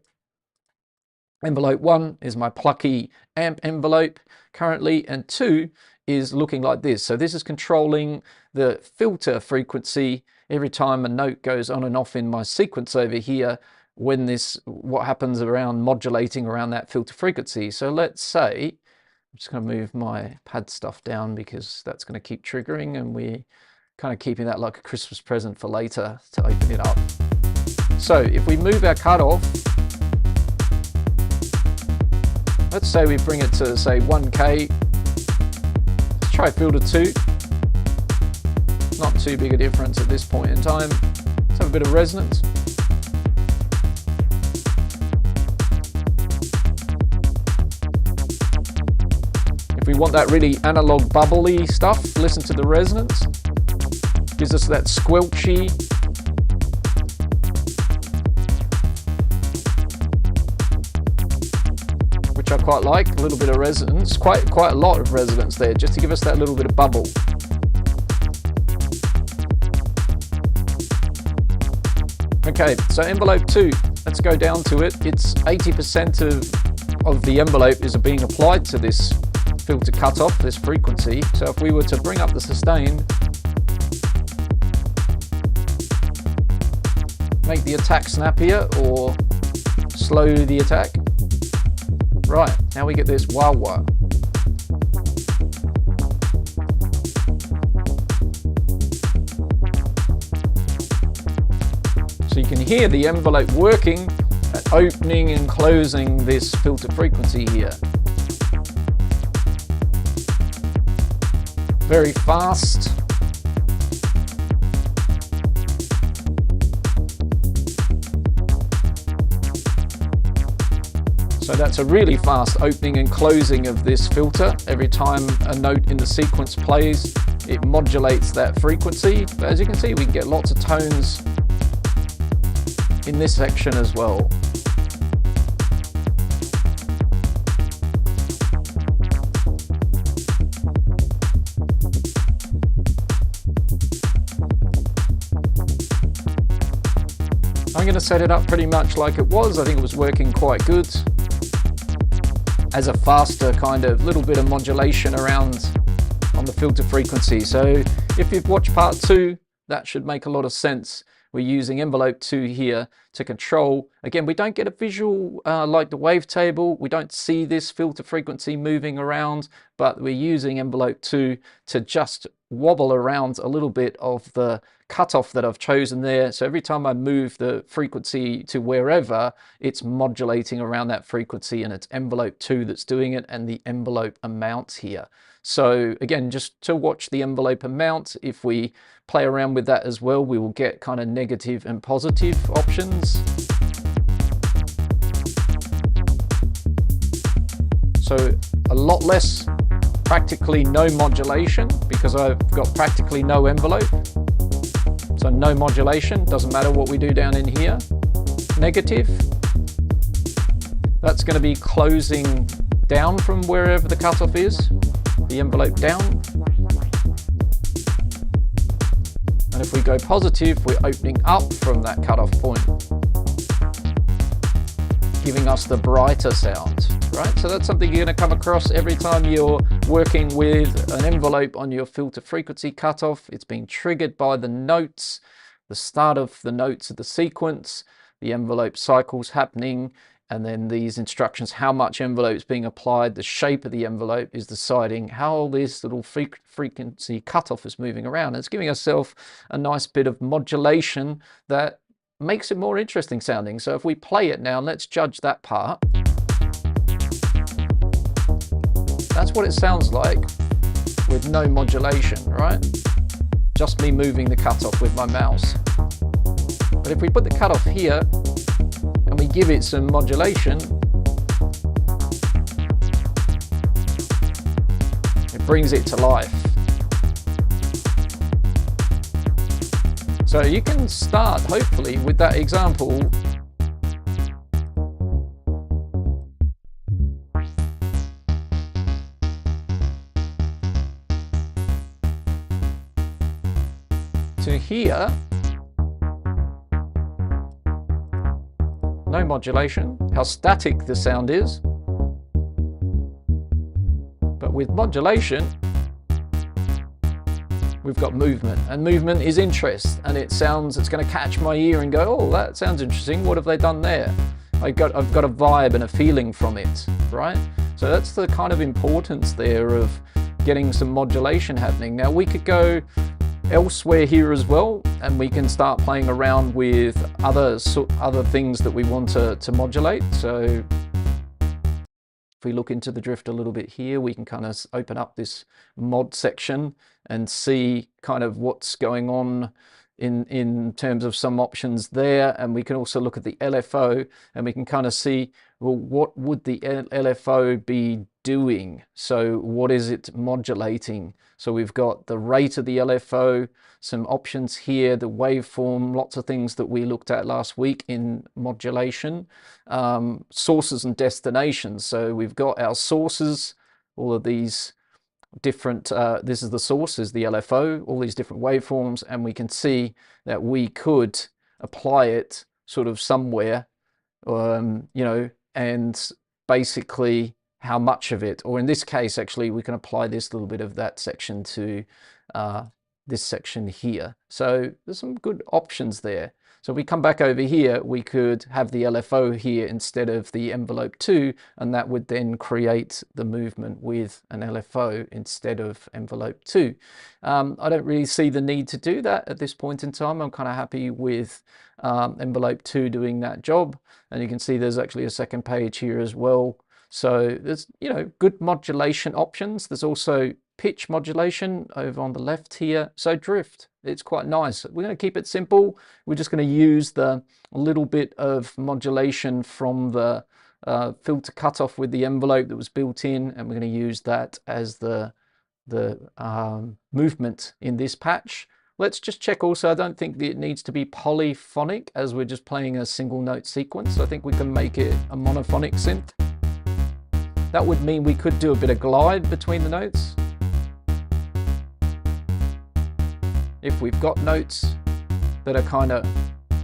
Envelope 1 is my plucky amp envelope currently, and 2 is looking like this. So this is controlling the filter frequency every time a note goes on and off in my sequence over here, when this, what happens around modulating around that filter frequency. So let's say, I'm just going to move my pad stuff down because that's going to keep triggering, and we're kind of keeping that like a Christmas present for later to open it up. So if we move our cutoff, let's say we bring it to say 1K, let's try filter 2, not too big a difference at this point in time. Let's have a bit of resonance. If we want that really analog bubbly stuff, listen to the resonance. Gives us that squelchy. Which I quite like, a little bit of resonance, quite a lot of resonance there, just to give us that little bit of bubble. Okay, so envelope 2, let's go down to it. It's 80% of the envelope is being applied to this filter cutoff, this frequency. So if we were to bring up the sustain, make the attack snappier or slow the attack. Right, now we get this wah wah. So you can hear the envelope working at opening and closing this filter frequency here. Very fast. So that's a really fast opening and closing of this filter. Every time a note in the sequence plays, it modulates that frequency. But as you can see, we can get lots of tones in this section as well. I'm going to set it up pretty much like it was. I think it was working quite good as a faster kind of little bit of modulation around on the filter frequency. So if you've watched part 2, that should make a lot of sense. We're using envelope 2 here to control. Again, we don't get a visual like the wavetable. We don't see this filter frequency moving around, but we're using envelope 2 to just wobble around a little bit of the cutoff that I've chosen there. So every time I move the frequency to wherever, it's modulating around that frequency, and it's envelope 2 that's doing it, and the envelope amount here. So again, just to watch the envelope amount, if we play around with that as well, we will get kind of negative and positive options. So a lot less, practically no modulation, because I've got practically no envelope. So no modulation, doesn't matter what we do down in here. Negative, that's going to be closing down from wherever the cutoff is, the envelope down. And if we go positive, we're opening up from that cutoff point, giving us the brighter sound, right? So that's something you're going to come across every time you're working with an envelope on your filter frequency cutoff. It's being triggered by the notes, the start of the notes of the sequence, the envelope cycles happening, and then these instructions, how much envelope is being applied, the shape of the envelope is deciding how this little frequency cutoff is moving around. And it's giving ourselves a nice bit of modulation that makes it more interesting sounding. So if we play it now, let's judge that part. That's what it sounds like with no modulation, right? Just me moving the cutoff with my mouse. But if we put the cutoff here, and we give it some modulation, it brings it to life. So you can start, hopefully, with that example. To here. No modulation, how static the sound is. But with modulation, we've got movement, and movement is interest, and it sounds, it's going to catch my ear and go, oh, that sounds interesting, what have they done there? I've got a vibe and a feeling from it, right? So that's the kind of importance there of getting some modulation happening. Now we could go elsewhere here as well, and we can start playing around with other things that we want to modulate. So if we look into the drift a little bit here, we can kind of open up this mod section and see kind of what's going on in terms of some options there. And we can also look at the LFO, and we can kind of see, well, what would the LFO be doing? So what is it modulating? So we've got the rate of the LFO, some options here, the waveform, lots of things that we looked at last week in modulation, sources and destinations. So we've got our sources, all of these different, this is the sources, the LFO, all these different waveforms, and we can see that we could apply it sort of somewhere, you know, and basically how much of it, or in this case, actually, we can apply this little bit of that section to this section here. So there's some good options there. So if we come back over here, we could have the LFO here instead of the envelope 2, and that would then create the movement with an LFO instead of envelope 2. I don't really see the need to do that at this point in time. I'm kind of happy with envelope 2 doing that job. And you can see there's actually a second page here as well. So there's, you know, good modulation options. There's also pitch modulation over on the left here. So drift, it's quite nice. We're going to keep it simple. We're just going to use the little bit of modulation from the filter cutoff with the envelope that was built in, and we're going to use that as the movement in this patch. Let's just check also, I don't think that it needs to be polyphonic, as we're just playing a single note sequence. I think we can make it a monophonic synth. That would mean we could do a bit of glide between the notes. If we've got notes that are kind of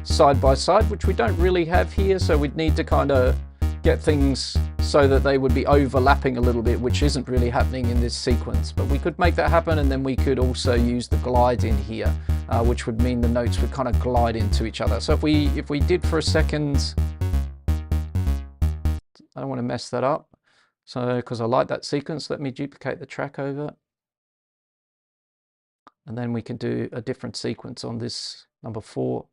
side by side, which we don't really have here, so we'd need to kind of get things so that they would be overlapping a little bit, which isn't really happening in this sequence. But we could make that happen, and then we could also use the glide in here, which would mean the notes would kind of glide into each other. So if we did for a second, I don't want to mess that up. So because I like that sequence, let me duplicate the track over. And then we can do a different sequence on this number 4.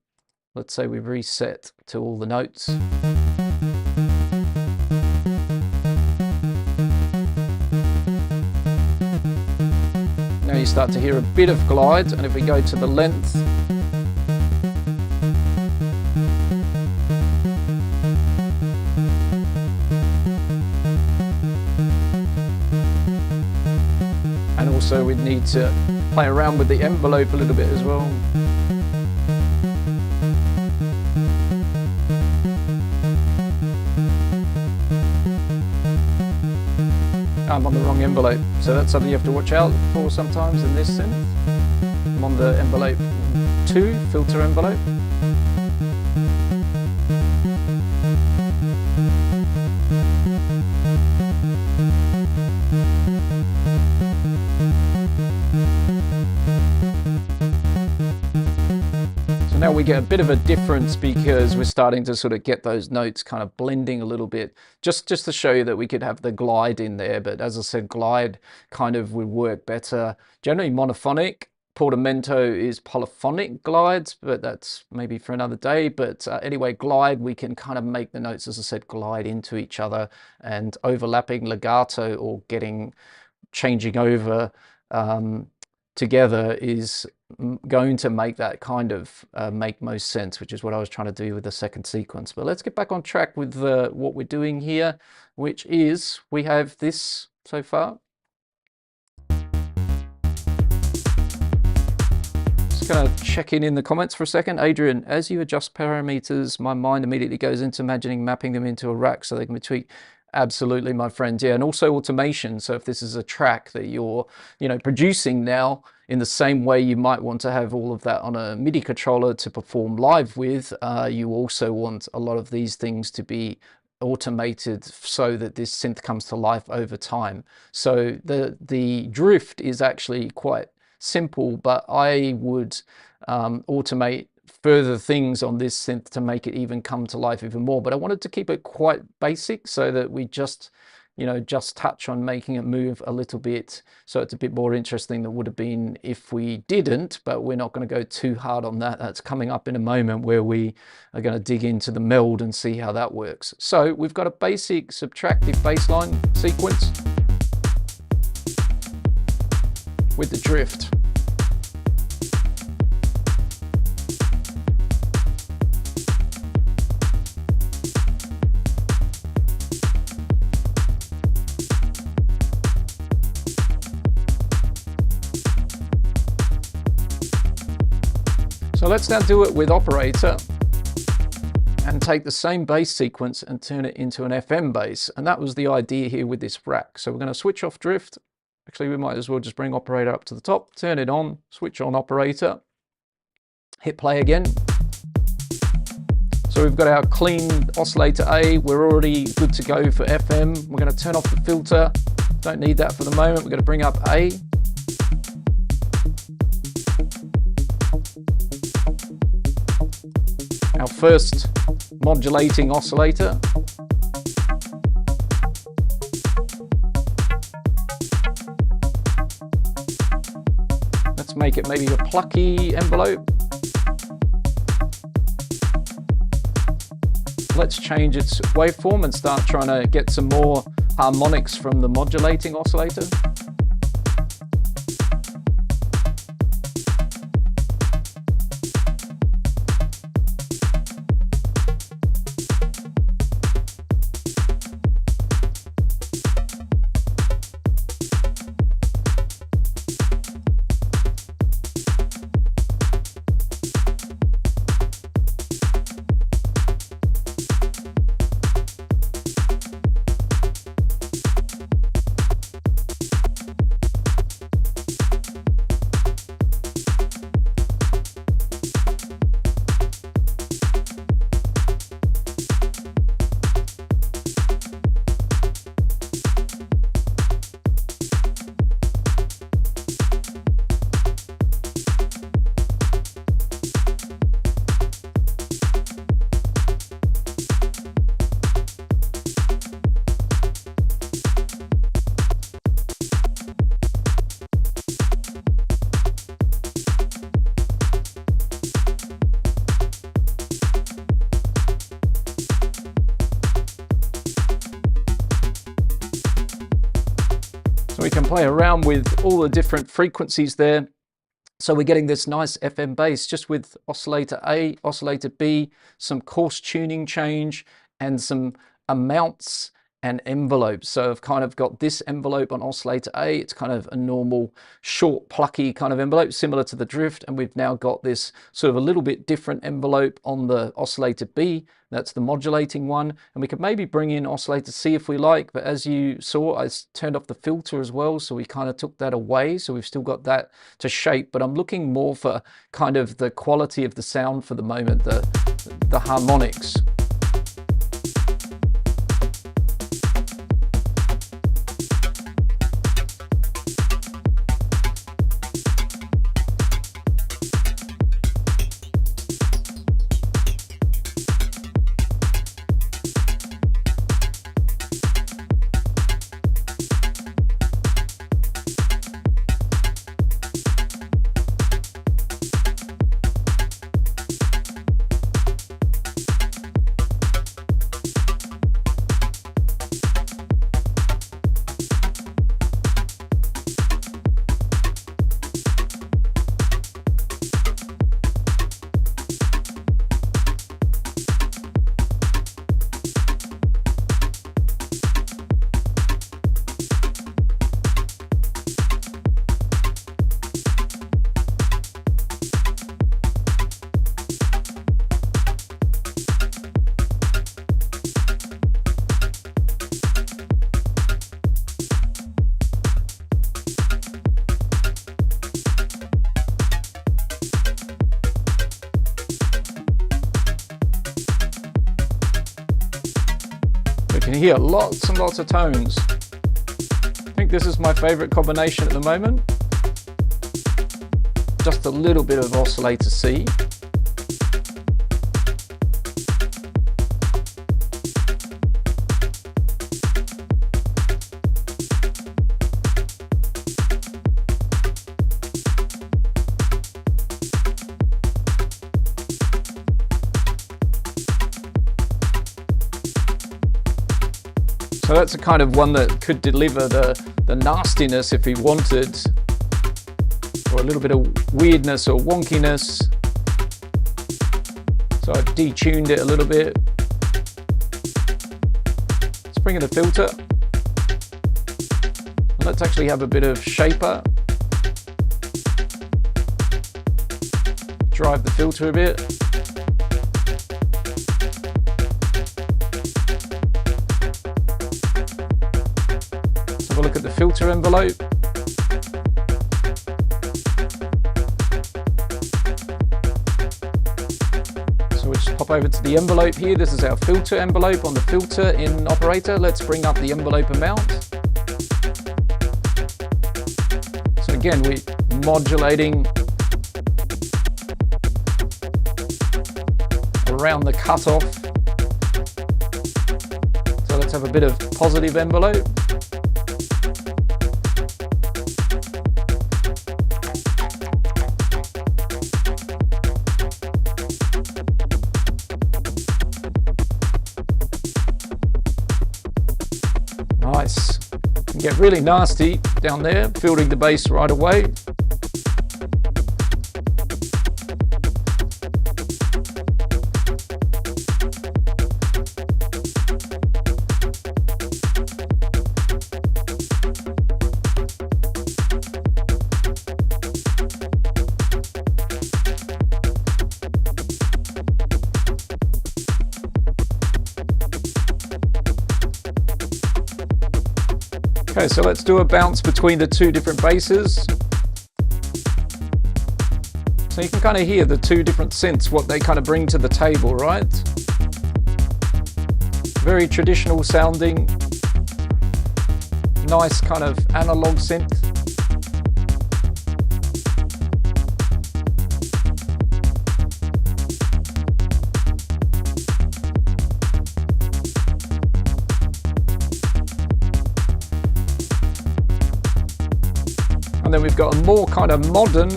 Let's say we reset to all the notes. Now you start to hear a bit of glide, and if we go to the length, and also we'd need to play around with the envelope a little bit as well. I'm on the wrong envelope, so that's something you have to watch out for sometimes in this synth. I'm on the envelope 2, filter envelope. Now we get a bit of a difference because we're starting to sort of get those notes kind of blending a little bit, just to show you that we could have the glide in there. But as I said, glide kind of would work better. Generally monophonic. Portamento is polyphonic glides, but that's maybe for another day. But anyway, glide, we can kind of make the notes, as I said, glide into each other, and overlapping legato or changing over together is going to make that kind of make most sense, which is what I was trying to do with the second sequence. But let's get back on track with what we're doing here, which is we have this so far. Just going to check in the comments for a second. Adrian, as you adjust parameters, my mind immediately goes into imagining mapping them into a rack so they can be tweaked. Absolutely, my friend. Yeah, and also automation. So if this is a track that you're, producing now, in the same way you might want to have all of that on a MIDI controller to perform live with, you also want a lot of these things to be automated so that this synth comes to life over time. So the drift is actually quite simple, but I would automate further things on this synth to make it even come to life even more. But I wanted to keep it quite basic so that we just touch on making it move a little bit, so it's a bit more interesting than would have been if we didn't. But we're not going to go too hard on that. That's coming up in a moment where we are going to dig into the meld and see how that works. So we've got a basic subtractive bass line sequence with the drift. So let's now do it with operator and take the same bass sequence and turn it into an FM bass. And that was the idea here with this rack. So we're going to switch off drift. Actually, we might as well just bring operator up to the top, turn it on, switch on operator, hit play again. So we've got our clean oscillator A. We're already good to go for FM. We're going to turn off the filter. Don't need that for the moment. We're going to bring up A. Our first modulating oscillator. Let's make it maybe a plucky envelope. Let's change its waveform and start trying to get some more harmonics from the modulating oscillator. So we can play around with all the different frequencies there. So we're getting this nice FM bass just with oscillator A, oscillator B, some coarse tuning change, and some amounts and envelopes. So I've kind of got this envelope on oscillator A. It's kind of a normal, short, plucky kind of envelope, similar to the drift. And we've now got this sort of a little bit different envelope on the oscillator B. That's the modulating one. And we could maybe bring in oscillator C if we like. But as you saw, I turned off the filter as well. So we kind of took that away. So we've still got that to shape. But I'm looking more for kind of the quality of the sound for the moment, the harmonics. You can hear lots and lots of tones. I think this is my favorite combination at the moment. Just a little bit of oscillator C. So that's a kind of one that could deliver the nastiness if we wanted, or a little bit of weirdness or wonkiness. So I've detuned it a little bit. Let's bring in the filter. And let's actually have a bit of shaper. Drive the filter a bit. Look at the filter envelope. So we'll just pop over to the envelope here. This is our filter envelope on the filter in operator. Let's bring up the envelope amount. So again, we're modulating around the cutoff. So let's have a bit of positive envelope. Nice. Can get really nasty down there, filtering the bass right away. Okay, so let's do a bounce between the two different basses. So you can kind of hear the two different synths, what they kind of bring to the table, right? Very traditional sounding, nice kind of analog synth. And then we've got a more kind of modern,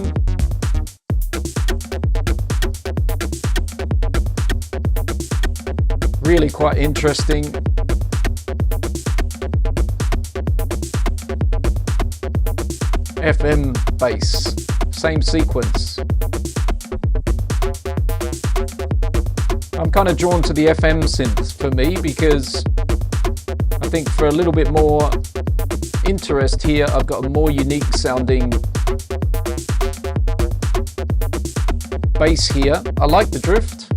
really quite interesting FM bass, same sequence. I'm kind of drawn to the FM synth for me because I think for a little bit more interest here, I've got a more unique sounding bass here. I like the drift.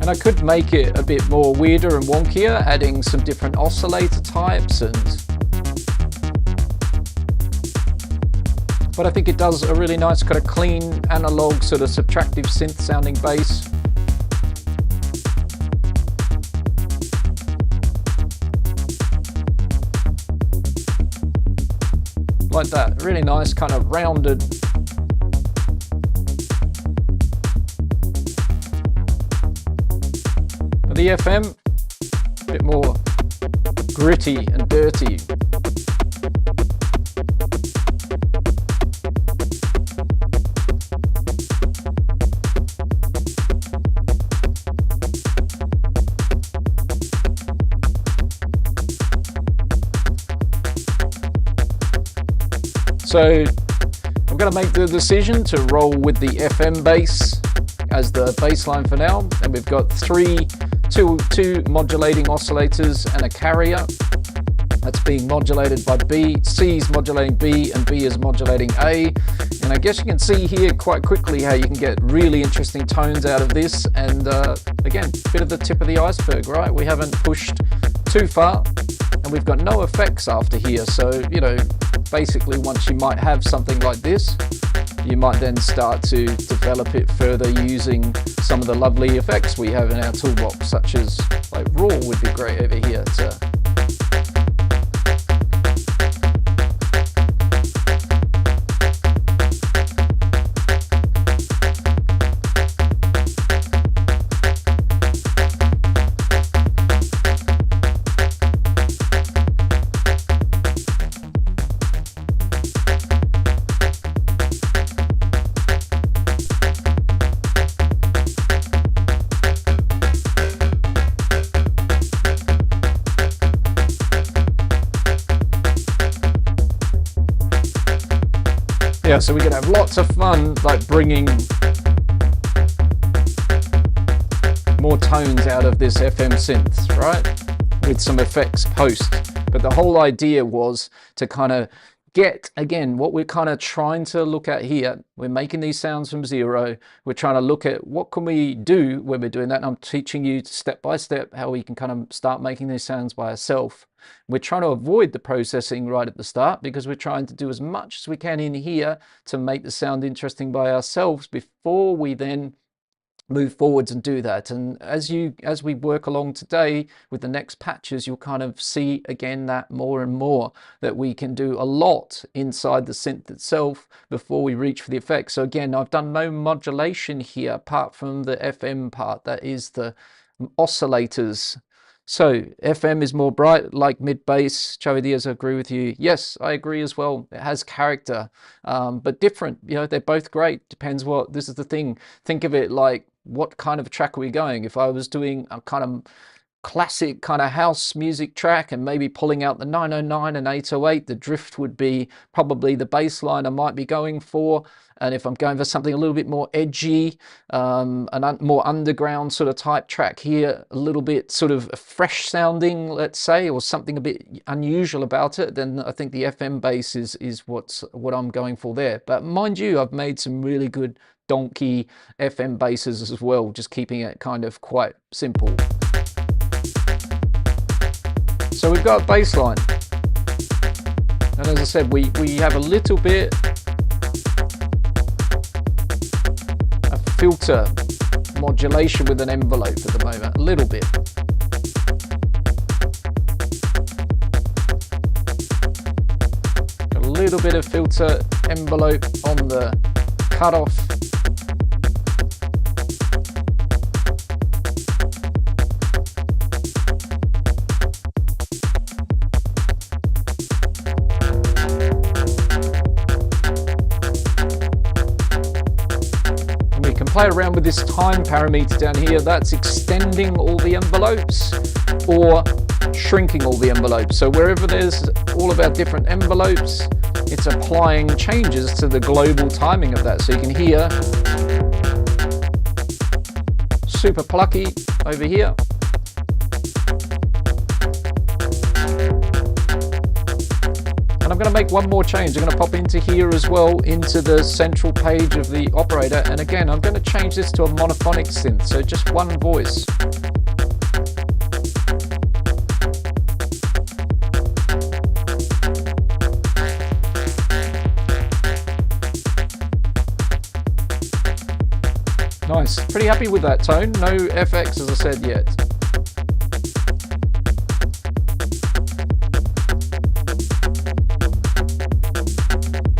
And I could make it a bit more weirder and wonkier, adding some different oscillator types but I think it does a really nice kind of clean analog sort of subtractive synth sounding bass. Like that, really nice kind of rounded. But the FM, a bit more gritty and dirty. So I'm going to make the decision to roll with the FM bass as the bass line for now. And we've got two modulating oscillators and a carrier that's being modulated by B. C is modulating B and B is modulating A. And I guess you can see here quite quickly how you can get really interesting tones out of this. And again, bit of the tip of the iceberg, right? We haven't pushed too far and we've got no effects after here. So, you know, basically once you might have something like this, you might then start to develop it further using some of the lovely effects we have in our toolbox, such as like raw would be great over here to yeah, so we can have lots of fun like bringing more tones out of this FM synth, right? With some effects post. But the whole idea was to kind of get, again, what we're kind of trying to look at here. We're making these sounds from zero. We're trying to look at what can we do when we're doing that. And I'm teaching you step by step how we can kind of start making these sounds by ourselves. We're trying to avoid the processing right at the start because we're trying to do as much as we can in here to make the sound interesting by ourselves before we then move forwards and do that. And as we work along today with the next patches, you'll kind of see again that more and more that we can do a lot inside the synth itself before we reach for the effects. So again, I've done no modulation here apart from the FM part, that is the oscillators. So FM is more bright, like mid-bass. Joey Diaz, I agree with you. Yes, I agree as well. It has character, but different. You know, they're both great. Depends what, this is the thing. Think of it like, what kind of track are we going? If I was doing a kind of classic kind of house music track and maybe pulling out the 909 and 808, the drift would be probably the bass line I might be going for. And if I'm going for something a little bit more edgy, more underground sort of type track here, a little bit sort of fresh sounding, let's say, or something a bit unusual about it, then I think the FM bass is what I'm going for there. But mind you, I've made some really good donkey FM basses as well, just keeping it kind of quite simple. So we've got a bass line. And as I said, we have a little bit filter modulation with an envelope at the moment, a little bit. Got a little bit of filter envelope on the cutoff. Play around with this time parameter down here. That's extending all the envelopes, or shrinking all the envelopes. So wherever there's all of our different envelopes, it's applying changes to the global timing of that. So you can hear super plucky over here. And I'm going to make one more change. I'm going to pop into here as well, into the central page of the operator. And again, I'm going to change this to a monophonic synth, so just one voice. Nice. Pretty happy with that tone. No FX, as I said, yet.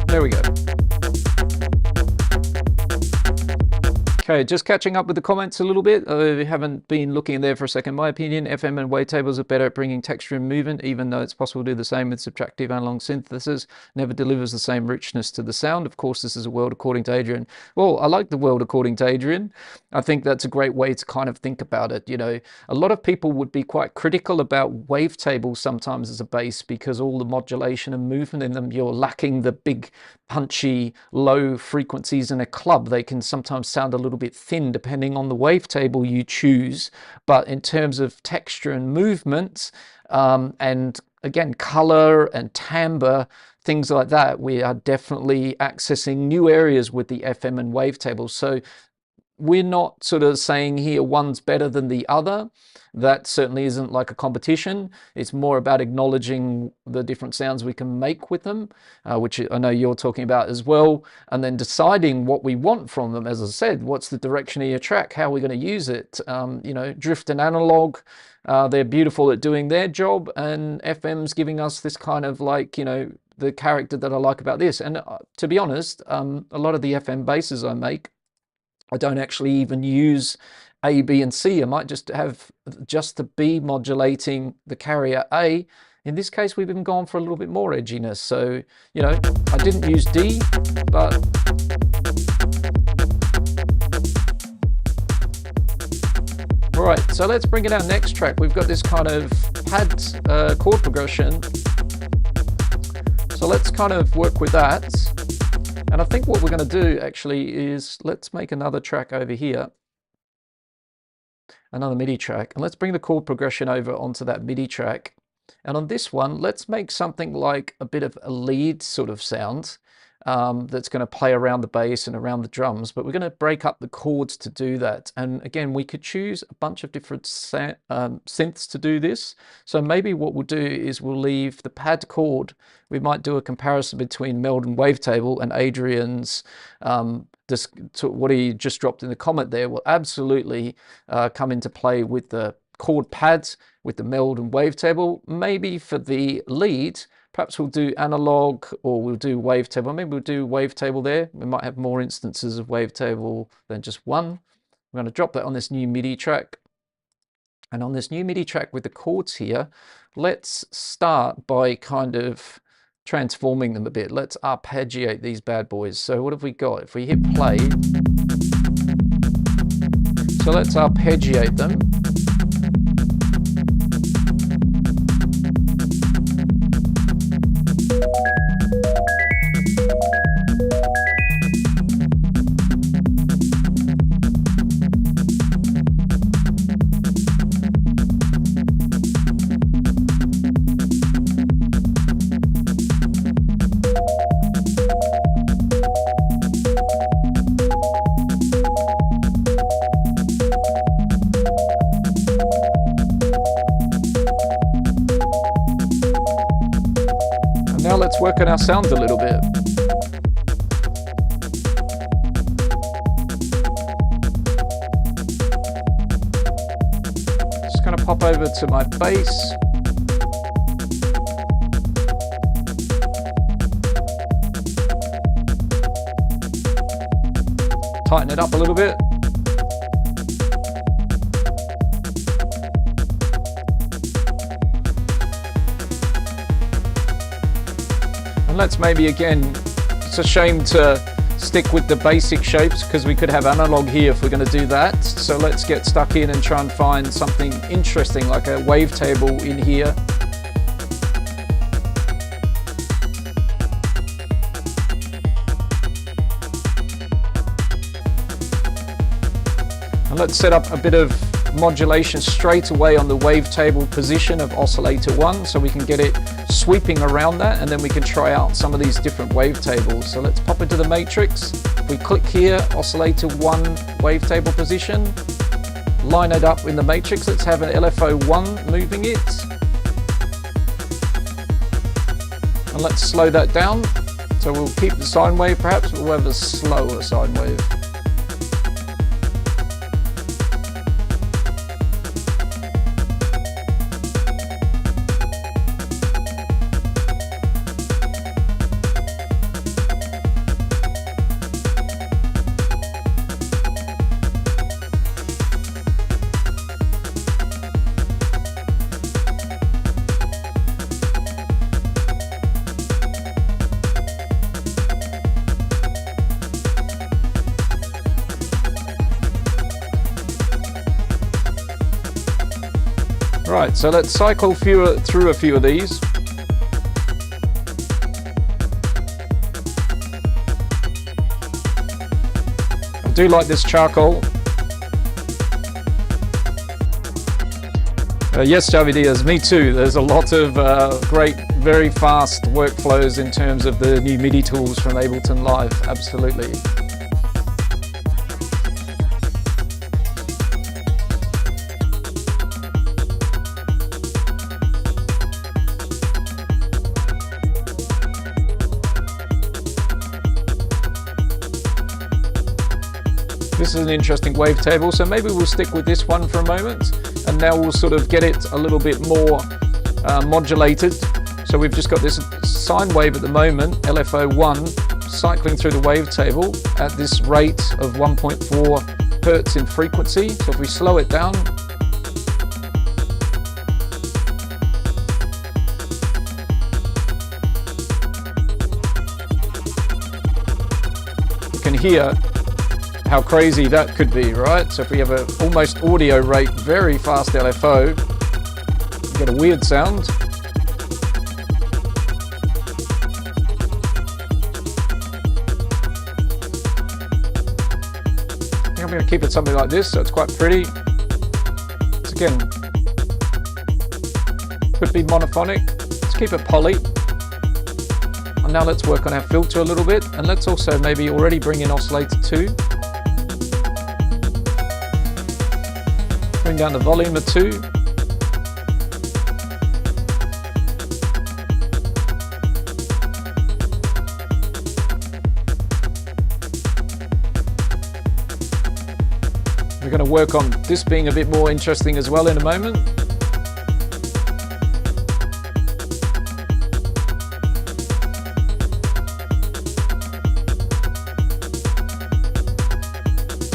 There we go. Okay, just catching up with the comments a little bit. I haven't been looking there for a second. In my opinion, FM and wavetables are better at bringing texture and movement, even though it's possible to do the same with subtractive analog synthesis. Never delivers the same richness to the sound. Of course, this is a world according to Adrian. Well, I like the world according to Adrian. I think that's a great way to kind of think about it. You know, a lot of people would be quite critical about wavetables sometimes as a bass because all the modulation and movement in them, you're lacking the big punchy low frequencies in a club. They can sometimes sound a little bit thin depending on the wavetable you choose, but in terms of texture and movement and again color and timbre, things like that, we are definitely accessing new areas with the FM and wavetables. So we're not sort of saying here one's better than the other. That certainly isn't like a competition. It's more about acknowledging the different sounds we can make with them, which I know you're talking about as well, and then deciding what we want from them. As I said, what's the direction of your track? How are we going to use it? You know, drift and analog, they're beautiful at doing their job, and FM's giving us this kind of like, you know, the character that I like about this. And to be honest, a lot of the FM basses I make, I don't actually even use A, B, and C. I might just have just the B modulating the carrier A. In this case, we've even gone for a little bit more edginess. So, you know, I didn't use D, but all right, so let's bring in our next track. We've got this kind of pad chord progression. So let's kind of work with that. And I think what we're going to do actually is let's make another track over here, another MIDI track, and let's bring the chord progression over onto that MIDI track. And on this one, let's make something like a bit of a lead sort of sound that's going to play around the bass and around the drums, but we're going to break up the chords to do that. And again, we could choose a bunch of different synths to do this. So maybe what we'll do is we'll leave the pad chord. We might do a comparison between Meld and Wavetable, and Adrian's what he just dropped in the comment there will absolutely come into play with the chord pads, with the Meld and Wavetable. Maybe for the lead, perhaps we'll do analog, or we'll do wavetable. Maybe we'll do wavetable there. We might have more instances of wavetable than just one. I'm going to drop that on this new MIDI track. And on this new MIDI track with the chords here, let's start by kind of transforming them a bit. Let's arpeggiate these bad boys. So what have we got? If we hit play, so let's arpeggiate them. Now let's work on our sound a little bit. Just going to pop over to my bass. Tighten it up a little bit. And let's maybe again, it's a shame to stick with the basic shapes because we could have analog here if we're going to do that. So let's get stuck in and try and find something interesting like a wavetable in here. And let's set up a bit of modulation straight away on the wavetable position of oscillator 1 so we can get it sweeping around that, and then we can try out some of these different wavetables. So let's pop into the matrix. If we click here, oscillator 1 wavetable position, line it up in the matrix. Let's have an LFO1 moving it. And let's slow that down. So we'll keep the sine wave perhaps, but we'll have a slower sine wave. Right, so let's cycle through a few of these. I do like this charcoal. Yes, Javi Diaz, me too. There's a lot of great, very fast workflows in terms of the new MIDI tools from Ableton Live, absolutely. This is an interesting wavetable, so maybe we'll stick with this one for a moment, and now we'll sort of get it a little bit more modulated. So we've just got this sine wave at the moment, LFO1, cycling through the wavetable at this rate of 1.4 hertz in frequency. So if we slow it down, you can hear how crazy that could be, right? So if we have an almost audio rate, very fast LFO, you get a weird sound. I think I'm going to keep it something like this, so it's quite pretty. So again, could be monophonic. Let's keep it poly. And now let's work on our filter a little bit, and let's also maybe already bring in oscillator 2. Bring down the volume of 2. We're going to work on this being a bit more interesting as well in a moment.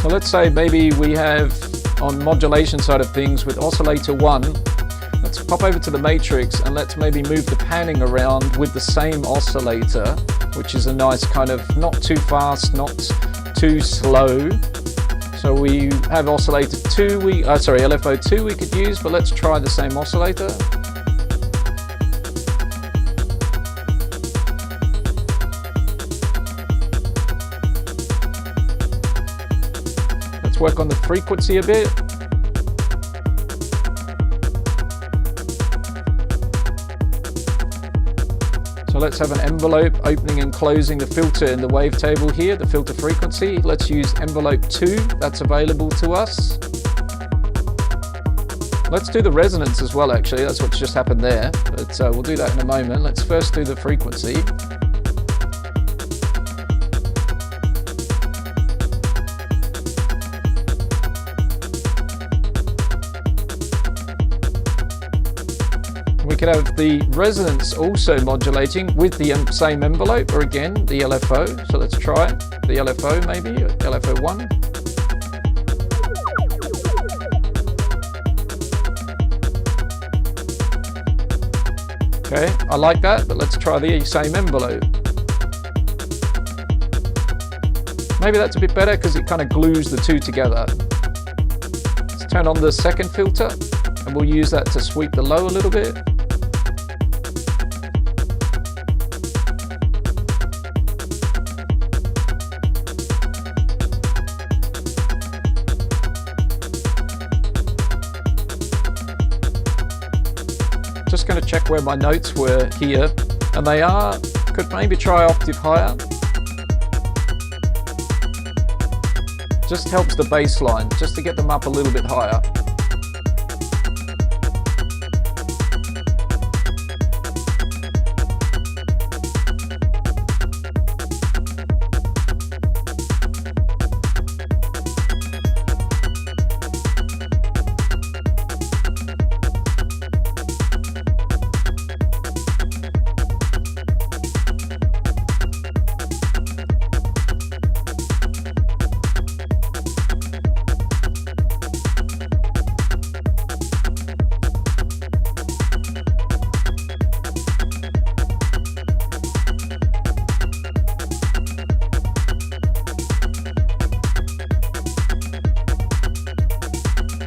So let's say maybe we have on modulation side of things with oscillator 1, let's pop over to the matrix and let's maybe move the panning around with the same oscillator, which is a nice kind of not too fast, not too slow. So we have oscillator 2, LFO2 we could use, but let's try the same oscillator. Let's work on the frequency a bit. So let's have an envelope opening and closing the filter in the wavetable here, the filter frequency. Let's use envelope 2, that's available to us. Let's do the resonance as well, actually, that's what's just happened there, but we'll do that in a moment. Let's first do the frequency. We could have the resonance also modulating with the same envelope, or again, the LFO. So let's try the LFO maybe, LFO1. Okay, I like that, but let's try the same envelope. Maybe that's a bit better because it kind of glues the two together. Let's turn on the second filter and we'll use that to sweep the low a little bit. Just going to check where my notes were here, and they are, could maybe try octave higher. Just helps the bass line, just to get them up a little bit higher.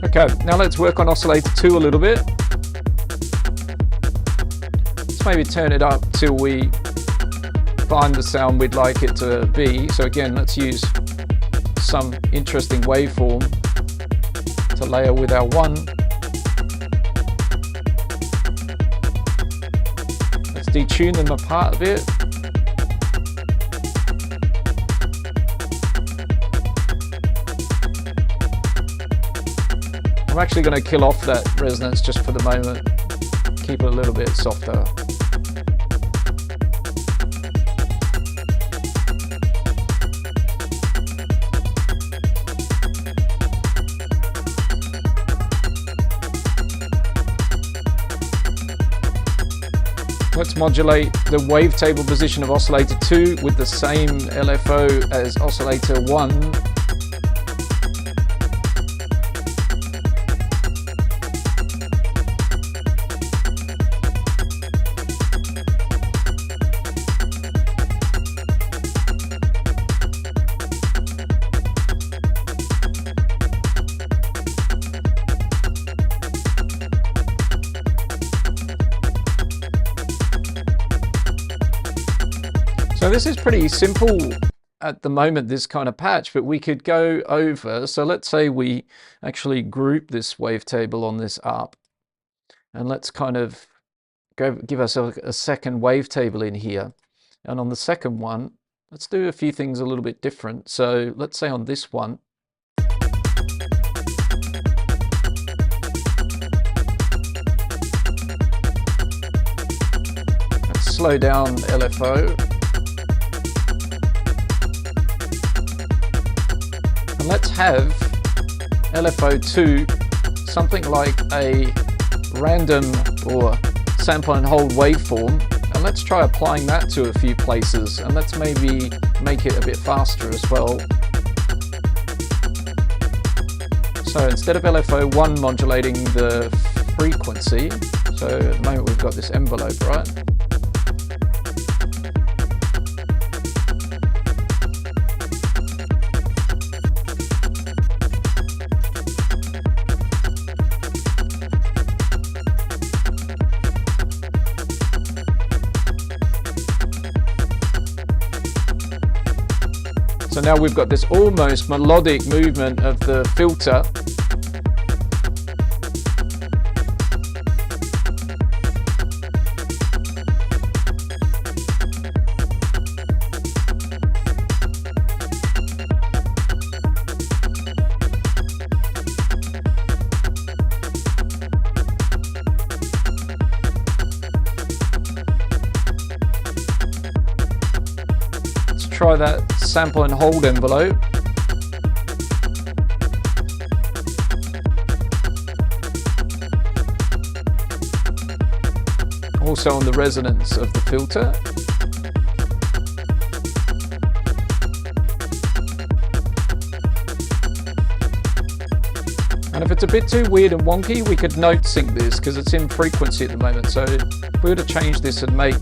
Okay, now let's work on oscillator 2 a little bit. Let's maybe turn it up till we find the sound we'd like it to be. So again, let's use some interesting waveform to layer with our 1. Let's detune them apart a bit. I'm actually going to kill off that resonance just for the moment, keep it a little bit softer. Let's modulate the wavetable position of oscillator 2 with the same LFO as oscillator 1. So this is pretty simple at the moment, this kind of patch, but we could go over. So let's say we actually group this wavetable on this up, and let's kind of give ourselves a second wavetable in here. And on the second one, let's do a few things a little bit different. So let's say on this one, let's slow down LFO. And let's have LFO2 something like a random or sample and hold waveform, and let's try applying that to a few places, and let's maybe make it a bit faster as well. So instead of LFO1 modulating the frequency, so at the moment we've got this envelope, right? So now we've got this almost melodic movement of the filter. Try that sample and hold envelope. Also on the resonance of the filter. And if it's a bit too weird and wonky, we could note sync this because it's in frequency at the moment. So if we were to change this and make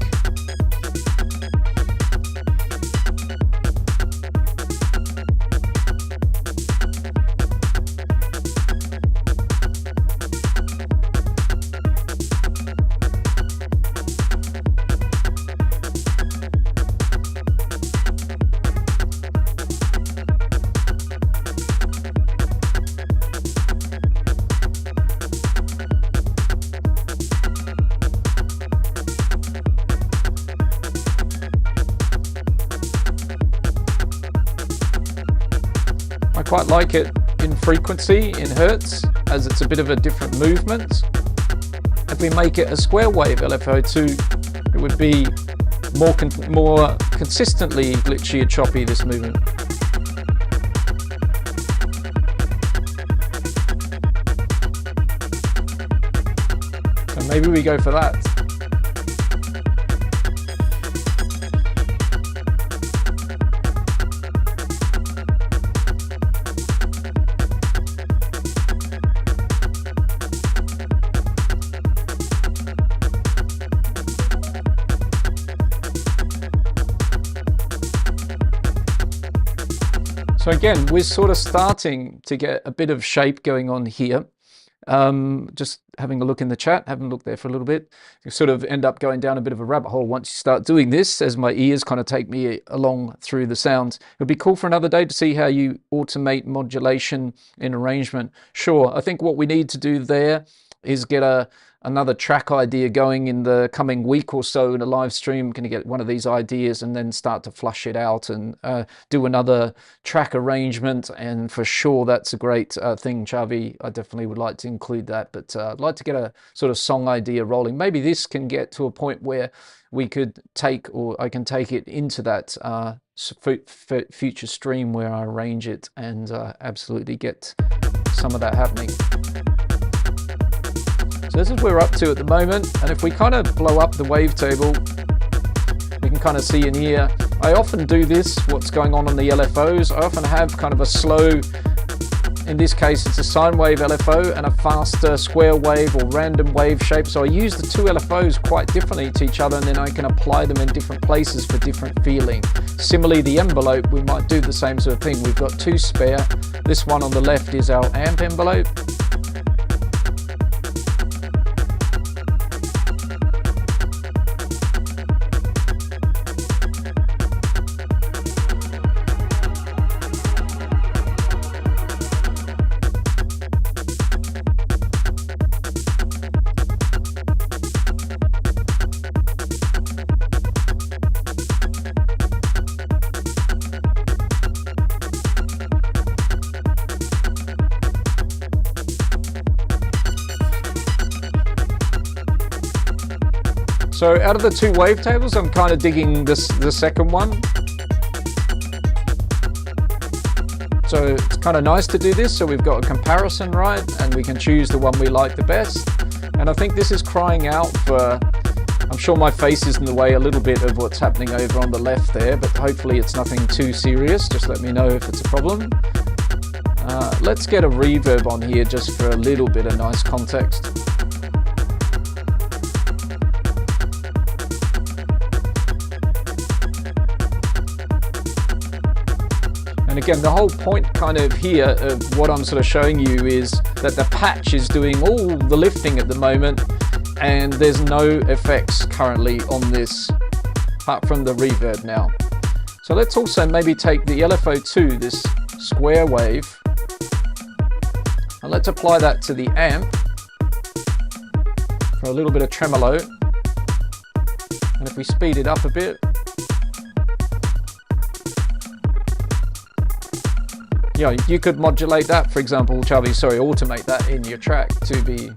quite like it in frequency, in hertz, as it's a bit of a different movement. If we make it a square wave LFO2, it would be more consistently glitchy and choppy, this movement. So maybe we go for that. So again, we're sort of starting to get a bit of shape going on here. Just having a look in the chat, haven't looked there for a little bit. You sort of end up going down a bit of a rabbit hole once you start doing this, as my ears kind of take me along through the sounds. It would be cool for another day to see how you automate modulation in arrangement. Sure, I think what we need to do there is get another track idea going in the coming week or so in a live stream. Going to get one of these ideas and then start to flush it out and do another track arrangement. And for sure, that's a great thing, Chavi. I definitely would like to include that, but I'd like to get a sort of song idea rolling. Maybe this can get to a point where we could take, or I can take it into that future stream where I arrange it and absolutely get some of that happening. So this is what we're up to at the moment, and if we kind of blow up the wavetable, we can kind of see in here. I often do this, what's going on the LFOs. I often have kind of a slow, in this case it's a sine wave LFO, and a faster square wave or random wave shape. So I use the two LFOs quite differently to each other, and then I can apply them in different places for different feeling. Similarly, the envelope, we might do the same sort of thing. We've got two spare. This one on the left is our amp envelope. So out of the two wavetables, I'm kind of digging the second one. So it's kind of nice to do this. So we've got a comparison, right? And we can choose the one we like the best. And I think this is crying out for, I'm sure my face is in the way a little bit of what's happening over on the left there, but hopefully it's nothing too serious. Just let me know if it's a problem. Let's get a reverb on here just for a little bit of nice context. And again, the whole point kind of here of what I'm sort of showing you is that the patch is doing all the lifting at the moment, and there's no effects currently on this apart from the reverb now. So let's also maybe take the LFO2, this square wave, and let's apply that to the amp for a little bit of tremolo. And if we speed it up a bit, yeah, you could modulate that, for example, Chavi, sorry, automate that in your track to be.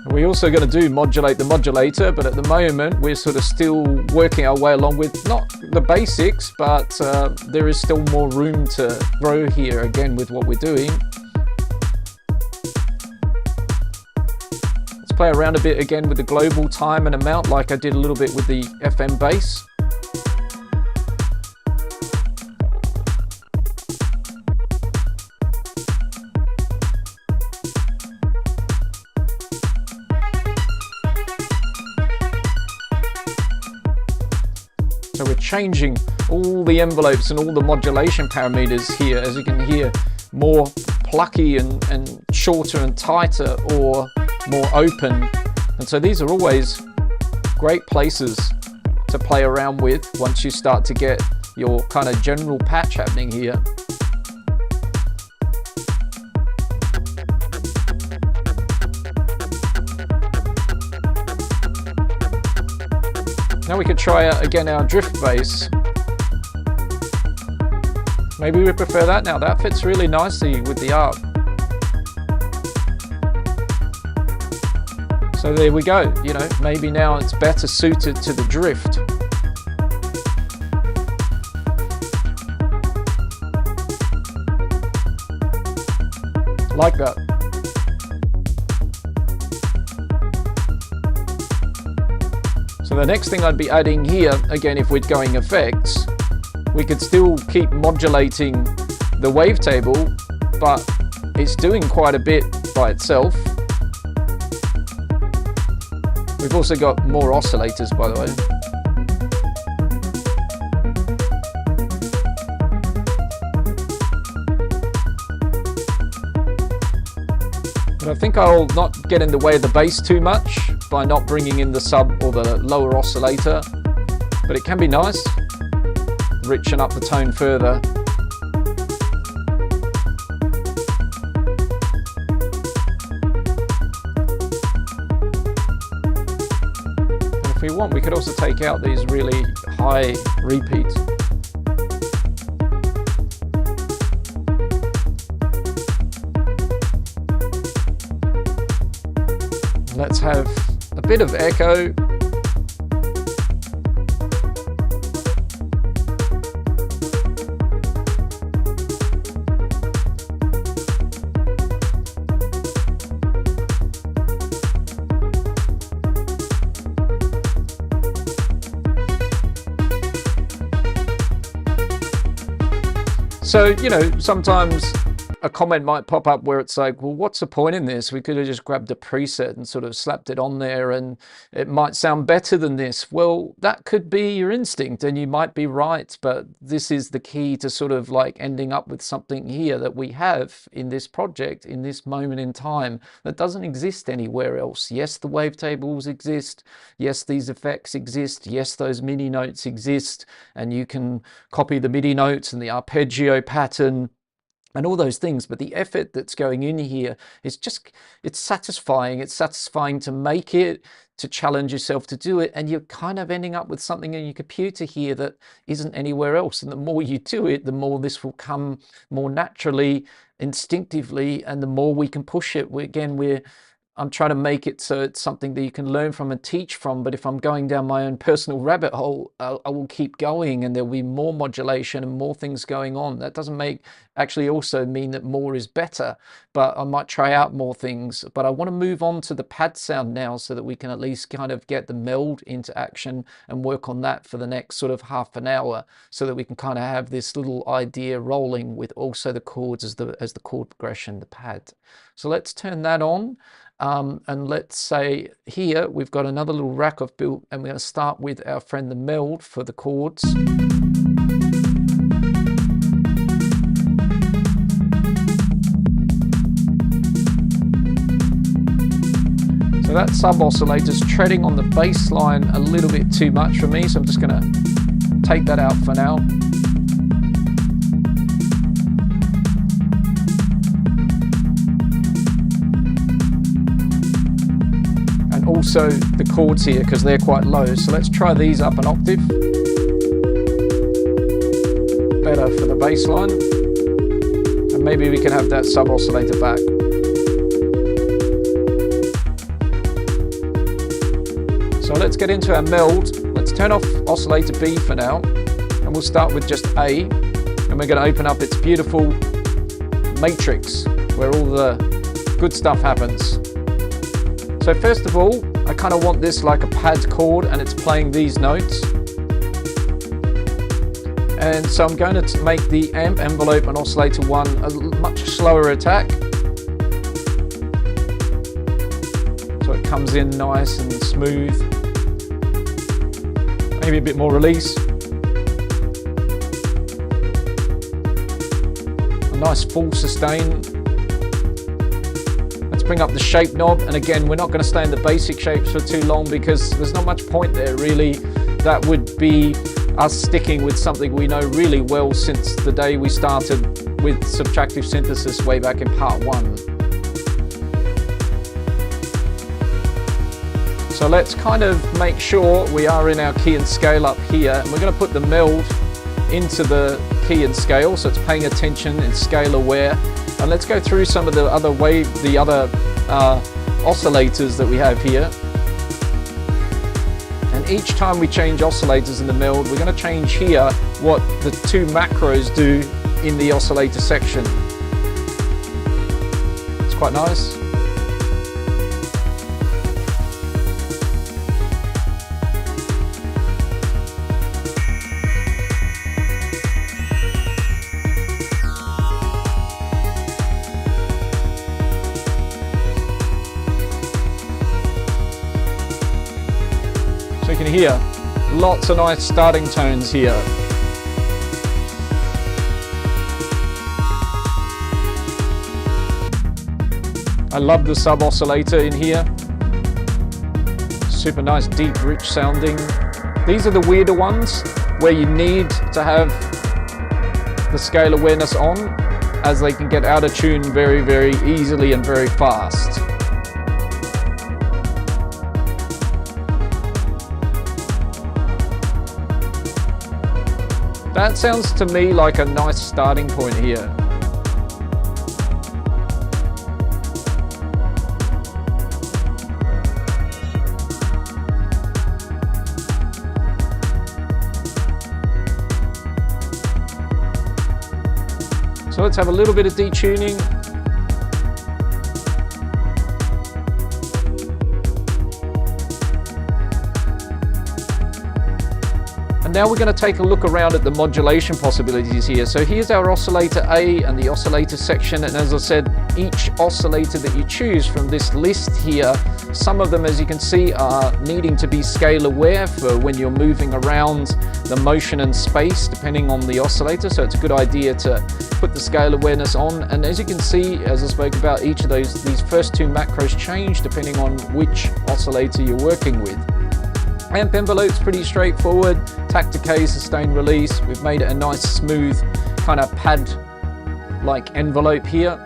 We're also going to do modulate the modulator, but at the moment we're sort of still working our way along with not the basics, but there is still more room to grow here again with what we're doing. Play around a bit again with the global time and amount like I did a little bit with the FM bass. So we're changing all the envelopes and all the modulation parameters here, as you can hear, more plucky and shorter and tighter, or more open. And so these are always great places to play around with once you start to get your kind of general patch happening here. Now we could try out again our drift bass. Maybe we prefer that now. That fits really nicely with the art. So there we go, you know, maybe now it's better suited to the drift. Like that. So the next thing I'd be adding here, again, if we're going effects, we could still keep modulating the wavetable, but it's doing quite a bit by itself. We've also got more oscillators, by the way. But I think I'll not get in the way of the bass too much by not bringing in the sub or the lower oscillator, but it can be nice, richen up the tone further. And if we want, we could also take out these really high repeats. Let's have a bit of echo. So, you know, sometimes a comment might pop up where it's like, well, what's the point in this? We could have just grabbed a preset and sort of slapped it on there and it might sound better than this. Well, that could be your instinct and you might be right, but this is the key to sort of like ending up with something here that we have in this project, in this moment in time, that doesn't exist anywhere else. Yes, the wavetables exist. Yes, these effects exist. Yes, those MIDI notes exist, and you can copy the MIDI notes and the arpeggio pattern and all those things, but the effort that's going in here is just, it's satisfying. It's satisfying to make it, to challenge yourself to do it, and you're kind of ending up with something in your computer here that isn't anywhere else. And the more you do it, the more this will come more naturally, instinctively, and the more we can push it. I'm trying to make it so it's something that you can learn from and teach from, but if I'm going down my own personal rabbit hole, I will keep going and there'll be more modulation and more things going on. That doesn't actually also mean that more is better, but I might try out more things. But I want to move on to the pad sound now so that we can at least kind of get the meld into action and work on that for the next sort of half an hour so that we can kind of have this little idea rolling with also the chords as the chord progression, the pad. So let's turn that on. And let's say here we've got another little rack I've built, and we're going to start with our friend the meld for the chords. So that sub oscillator's treading on the bass line a little bit too much for me, so I'm just going to take that out for now. Also the chords here, because they're quite low, so let's try these up an octave. Better for the bass line, and maybe we can have that sub oscillator back. So let's get into our meld. Let's turn off oscillator B for now, and we'll start with just A, and we're going to open up its beautiful matrix where all the good stuff happens. So first of all, I kind of want this like a pad chord, and it's playing these notes. And so I'm going to make the amp, envelope and oscillator 1 a much slower attack. So it comes in nice and smooth. Maybe a bit more release. A nice full sustain. Bring up the shape knob, and again, we're not going to stay in the basic shapes for too long because there's not much point there really. That would be us sticking with something we know really well since the day we started with subtractive synthesis way back in part 1. So So let's kind of make sure we are in our key and scale up here, and we're going to put the meld into the key and scale, so it's paying attention and scale aware. And let's go through some of the other oscillators that we have here. And each time we change oscillators in the meld, we're going to change here what the two macros do in the oscillator section. It's quite nice. So you can hear lots of nice starting tones here. I love the sub oscillator in here. Super nice, deep, rich sounding. These are the weirder ones where you need to have the scale awareness on, as they can get out of tune very, very easily and very fast. That sounds to me like a nice starting point here. So let's have a little bit of detuning. Now we're going to take a look around at the modulation possibilities here. So here's our oscillator A and the oscillator section, and as I said, each oscillator that you choose from this list here, some of them, as you can see, are needing to be scale aware for when you're moving around the motion and space depending on the oscillator, so it's a good idea to put the scale awareness on. And as you can see, as I spoke about, each of these first two macros change depending on which oscillator you're working with. Amp envelope's pretty straightforward. Tack decay, sustain release. We've made it a nice smooth kind of pad-like envelope here.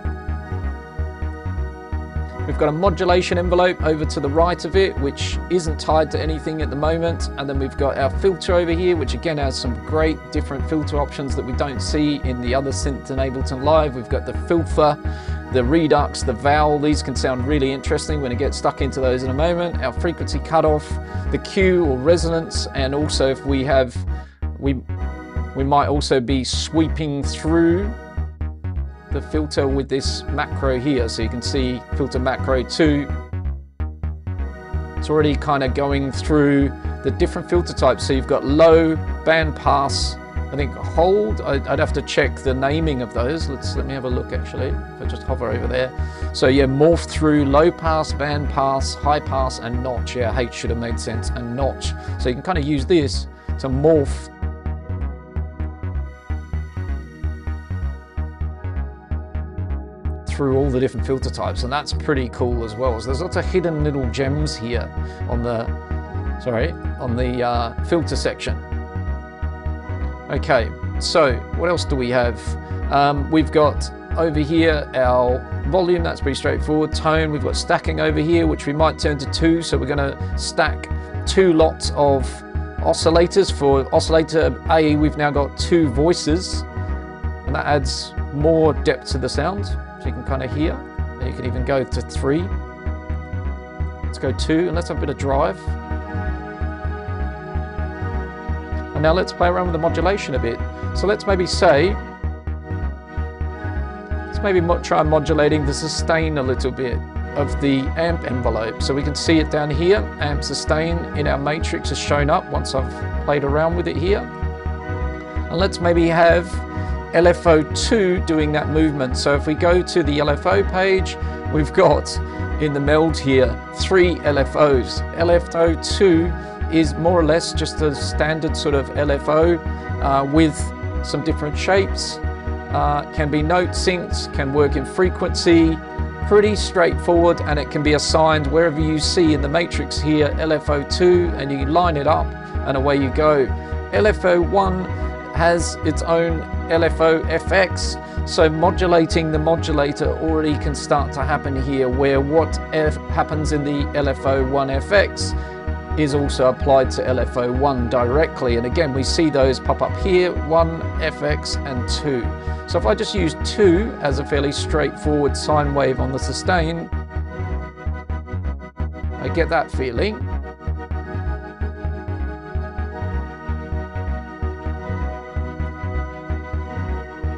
We've got a modulation envelope over to the right of it, which isn't tied to anything at the moment. And then we've got our filter over here, which again has some great different filter options that we don't see in the other synth in Ableton Live. We've got the filter, the redux, the vowel. These can sound really interesting. We're going to get stuck into those in a moment. Our frequency cutoff, the Q or resonance, and also if we have, we might also be sweeping through the filter with this macro here. So you can see filter macro 2. It's already kind of going through the different filter types. So you've got low, band pass, I think hold. I'd have to check the naming of those. Let me have a look actually, if I just hover over there. So yeah, morph through low pass, band pass, high pass, and notch. Yeah, H should have made sense, and notch. So you can kind of use this to morph through all the different filter types, and that's pretty cool as well. So there's lots of hidden little gems here on the, filter section. Okay, so what else do we have? We've got over here our volume, that's pretty straightforward. Tone, we've got stacking over here, which we might turn to 2. So we're going to stack 2 lots of oscillators. For oscillator A, we've now got 2 voices, and that adds more depth to the sound. So you can kind of hear. You can even go to 3. Let's go 2, and let's have a bit of drive. And now let's play around with the modulation a bit. So let's maybe say, try modulating the sustain a little bit of the amp envelope. So we can see it down here, amp sustain in our matrix has shown up once I've played around with it here. And let's maybe have LFO2 doing that movement. So if we go to the LFO page, we've got in the meld here 3 LFOs. LFO2 is more or less just a standard sort of LFO with some different shapes. Can be note synced, can work in frequency, pretty straightforward, and it can be assigned wherever you see in the matrix here LFO2, and you line it up and away you go. LFO1 has its own LFO FX. So modulating the modulator already can start to happen here, where what happens in the LFO1 FX is also applied to LFO1 directly. And again, we see those pop up here, 1, FX, and 2. So if I just use 2 as a fairly straightforward sine wave on the sustain, I get that feeling.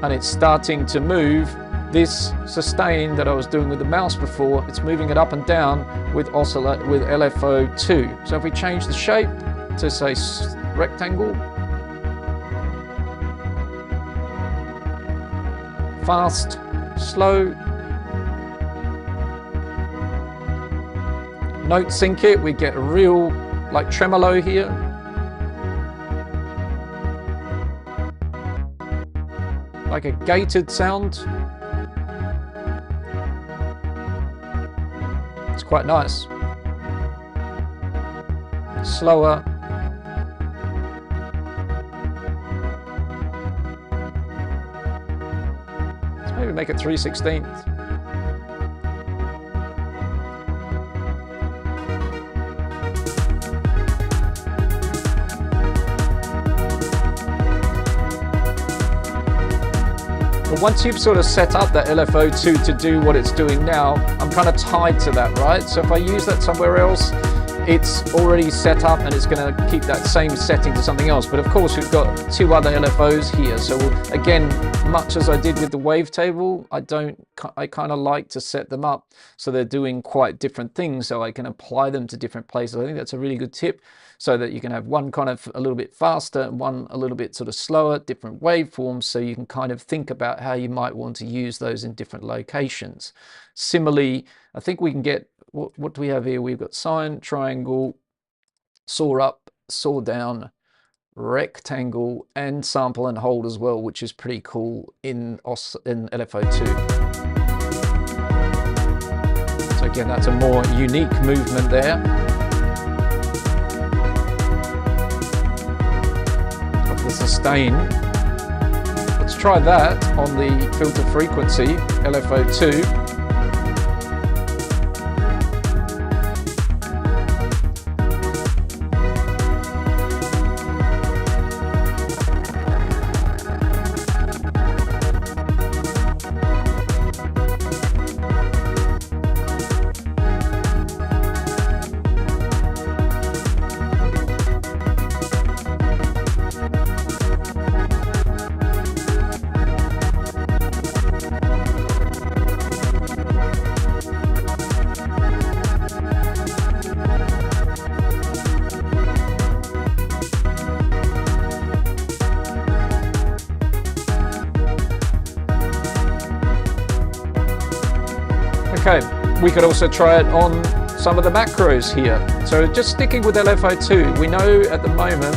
And it's starting to move this sustain that I was doing with the mouse before. It's moving it up and down with LFO2. So if we change the shape to say rectangle, fast, slow, note sync it, we get a real like tremolo here. Like a gated sound. It's quite nice. Slower. Let's maybe make it 3/16. Once you've sort of set up that LFO2 to do what it's doing now, I'm kind of tied to that, right? So if I use that somewhere else, it's already set up and it's going to keep that same setting to something else. But of course, we've got 2 other LFOs here. So again, much as I did with the wavetable, I kind of like to set them up so they're doing quite different things, so I can apply them to different places. I think that's a really good tip, so that you can have one kind of a little bit faster and one a little bit sort of slower, different waveforms, so you can kind of think about how you might want to use those in different locations. Similarly, I think we can get, what do we have here? We've got sine, triangle, saw up, saw down, rectangle, and sample and hold as well, which is pretty cool in LFO2. So again, that's a more unique movement there. The sustain. Let's try that on the filter frequency, LFO2. Okay, we could also try it on some of the macros here. So just sticking with LFO2, we know at the moment,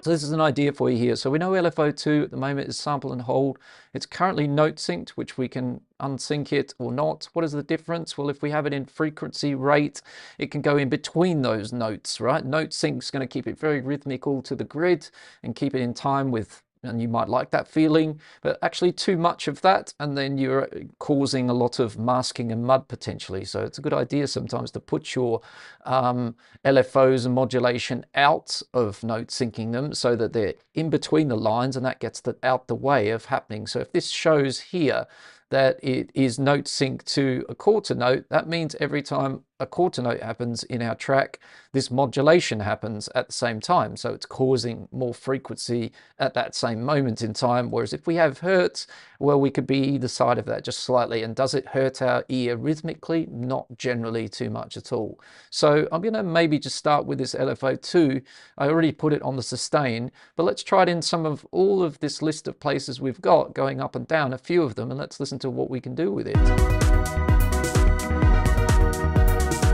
so this is an idea for you here. So we know LFO2 at the moment is sample and hold. It's currently note synced, which we can unsync it or not. What is the difference? Well, if we have it in frequency rate, it can go in between those notes, right? Note sync is going to keep it very rhythmical to the grid and keep it in time with, and you might like that feeling, but actually too much of that, and then you're causing a lot of masking and mud potentially. So it's a good idea sometimes to put your LFOs and modulation out of note syncing them so that they're in between the lines, and that gets out the way of happening. So if this shows here that it is note sync to a quarter note, that means every time a quarter note happens in our track, this modulation happens at the same time. So it's causing more frequency at that same moment in time. Whereas if we have hertz, well, we could be either side of that just slightly. And does it hurt our ear rhythmically? Not generally too much at all. So I'm going to maybe just start with this LFO2. I already put it on the sustain, but let's try it in some of all of this list of places we've got going up and down, a few of them, and let's listen to what we can do with it.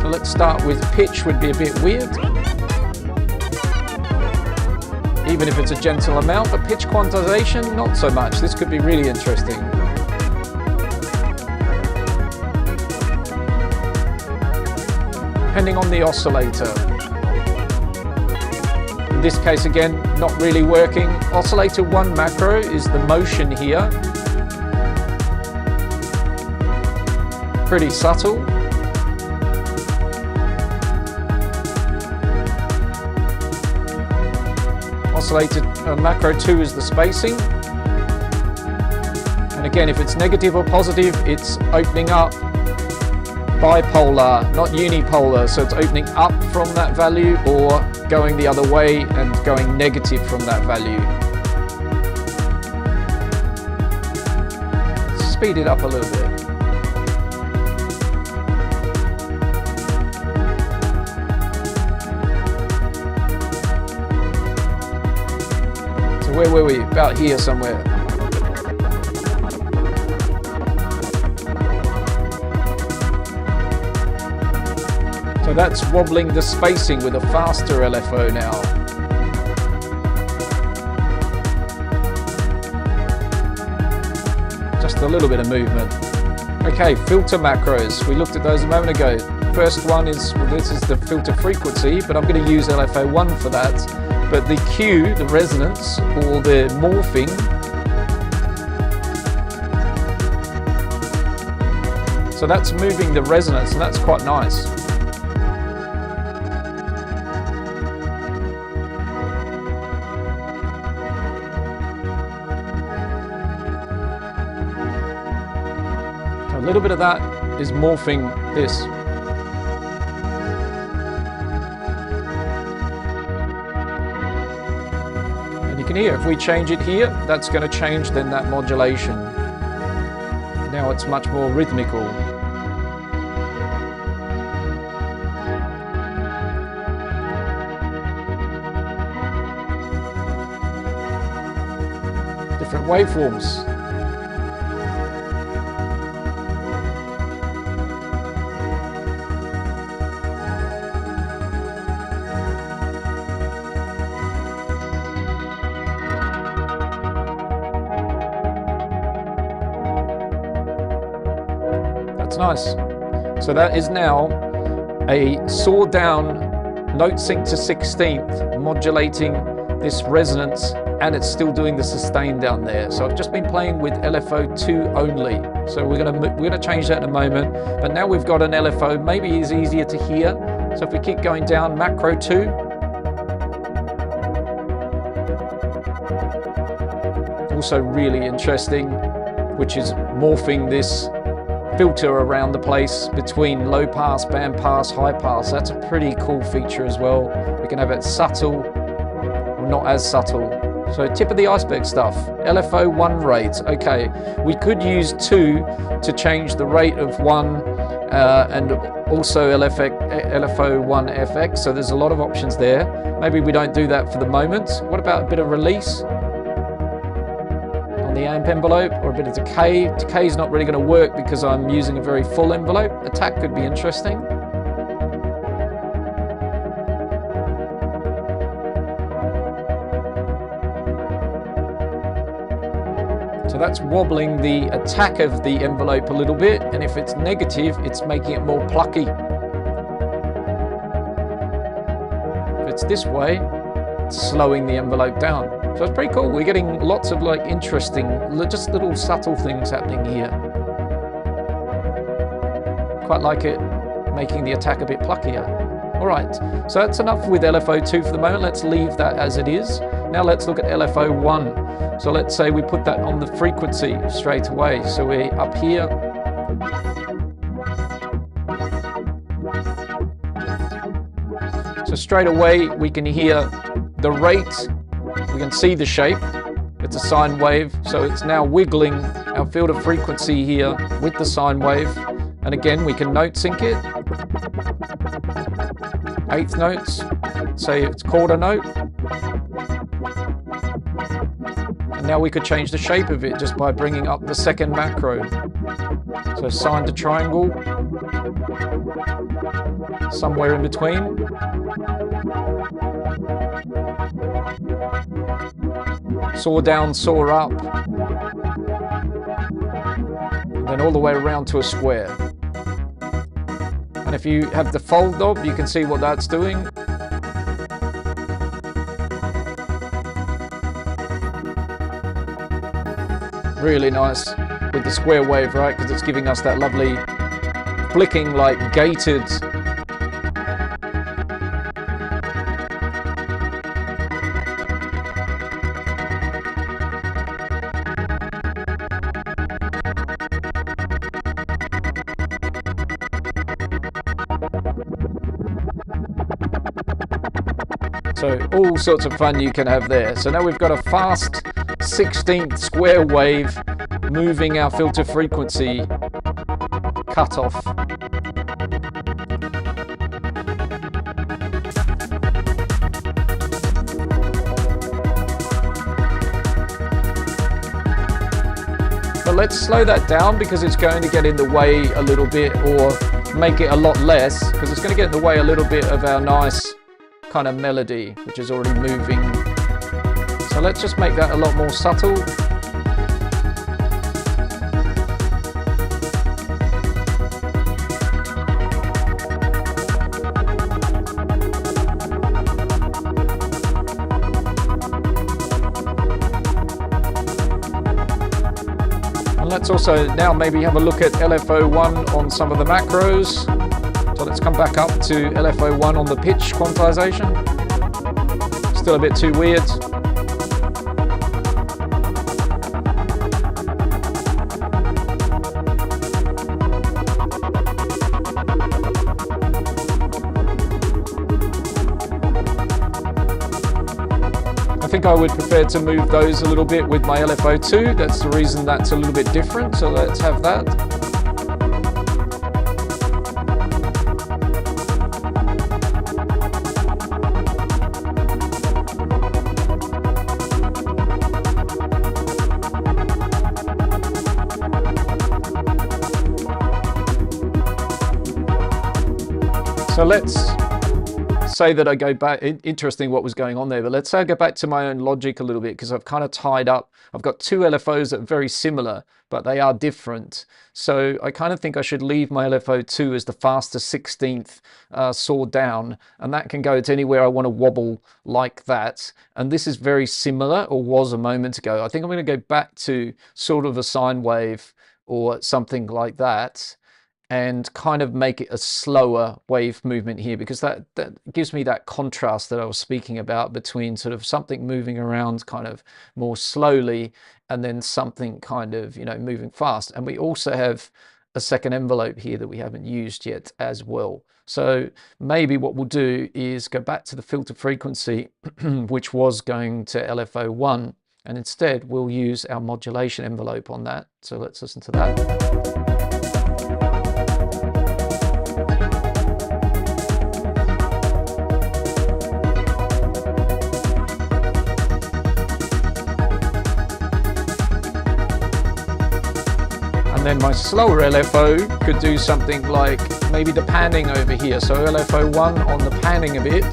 So let's start with pitch, would be a bit weird, even if it's a gentle amount, but pitch quantization, not so much. This could be really interesting. Depending on the oscillator. In this case again, not really working. Oscillator 1 macro is the motion here. Pretty subtle. Oscillator macro 2 is the spacing. And again, if it's negative or positive, it's opening up bipolar, not unipolar. So it's opening up from that value or going the other way and going negative from that value. Speed it up a little bit. So where were we? About here somewhere. So that's wobbling the spacing with a faster LFO now. Just a little bit of movement. Okay, filter macros. We looked at those a moment ago. First one is, well, this is the filter frequency, but I'm going to use LFO 1 for that. But the Q, the resonance, or the morphing, so that's moving the resonance, and that's quite nice. A little bit of that is morphing this. And you can hear, if we change it here, that's going to change then that modulation. Now it's much more rhythmical. Different waveforms. That's nice. So that is now a saw down note sync to 16th, modulating this resonance, and it's still doing the sustain down there. So I've just been playing with LFO 2 only. So we're gonna change that in a moment. But now we've got an LFO, maybe is easier to hear. So if we keep going down, macro 2. Also really interesting, which is morphing this filter around the place between low pass, band pass, high pass. That's a pretty cool feature as well. We can have it subtle or not as subtle. So tip of the iceberg stuff. LFO 1 rate. Okay, we could use 2 to change the rate of 1 and also LFO 1 FX. So there's a lot of options there. Maybe we don't do that for the moment. What about a bit of release on the amp envelope, or a bit of decay? Decay is not really going to work because I'm using a very full envelope. Attack could be interesting. So that's wobbling the attack of the envelope a little bit, and if it's negative, it's making it more plucky. If it's this way, it's slowing the envelope down. So it's pretty cool. We're getting lots of like interesting, just little subtle things happening here. Quite like it, making the attack a bit pluckier. All right, so that's enough with LFO 2 for the moment. Let's leave that as it is. Now let's look at LFO 1. So let's say we put that on the frequency straight away. So we're up here. So straight away we can hear the rate. We can see the shape. It's a sine wave. So it's now wiggling our field of frequency here with the sine wave. And again, we can note sync it. Eighth notes, say it's quarter note. And now we could change the shape of it just by bringing up the second macro. So sine to triangle, somewhere in between. Saw down, saw up. And then all the way around to a square. And if you have the fold knob, you can see what that's doing. really nice with the square wave, right? Because it's giving us that lovely flicking, like gated So all sorts of fun you can have there. So now we've got a fast 16th square wave moving our filter frequency cutoff. But let's slow that down because it's going to get in the way a little bit, or make it a lot less, because it's going to get in the way a little bit of our nice kind of melody, which is already moving. So let's just make that a lot more subtle. And let's also now maybe have a look at LFO1 on some of the macros. So let's come back up to LFO1 on the pitch quantization. Still a bit too weird. I think I would prefer to move those a little bit with my LFO2. That's the reason that's a little bit different. So let's have that. So let's say that I go back, interesting what was going on there, but let's say I go back to my own logic a little bit, because I've kind of tied up, I've got two LFOs that are very similar, but they are different. So I kind of think I should leave my LFO2 as the faster 16th saw down, and that can go to anywhere I want to wobble like that. And this is very similar, or was a moment ago. I think I'm going to go back to sort of a sine wave or something like that, and kind of make it a slower wave movement here, because that gives me that contrast that I was speaking about between sort of something moving around kind of more slowly and then something kind of, you know, moving fast. And we also have a second envelope here that we haven't used yet as well. So maybe what we'll do is go back to the filter frequency, which was going to LFO1, and instead we'll use our modulation envelope on that. So let's listen to that. And then my slower LFO could do something like maybe the panning over here. So LFO1 on the panning a bit.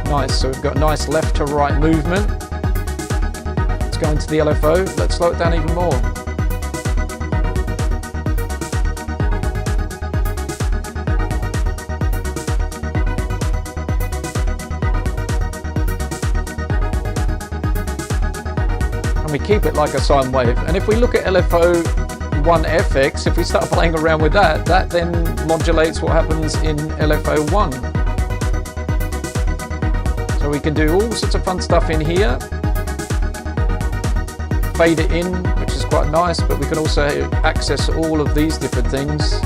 Nice, so we've got nice left to right movement. Let's go into the LFO. Let's slow it down even more. And we keep it like a sine wave. And if we look at LFO1FX, if we start playing around with that, that then modulates what happens in LFO1. So we can do all sorts of fun stuff in here. Fade it in, which is quite nice, but we can also access all of these different things.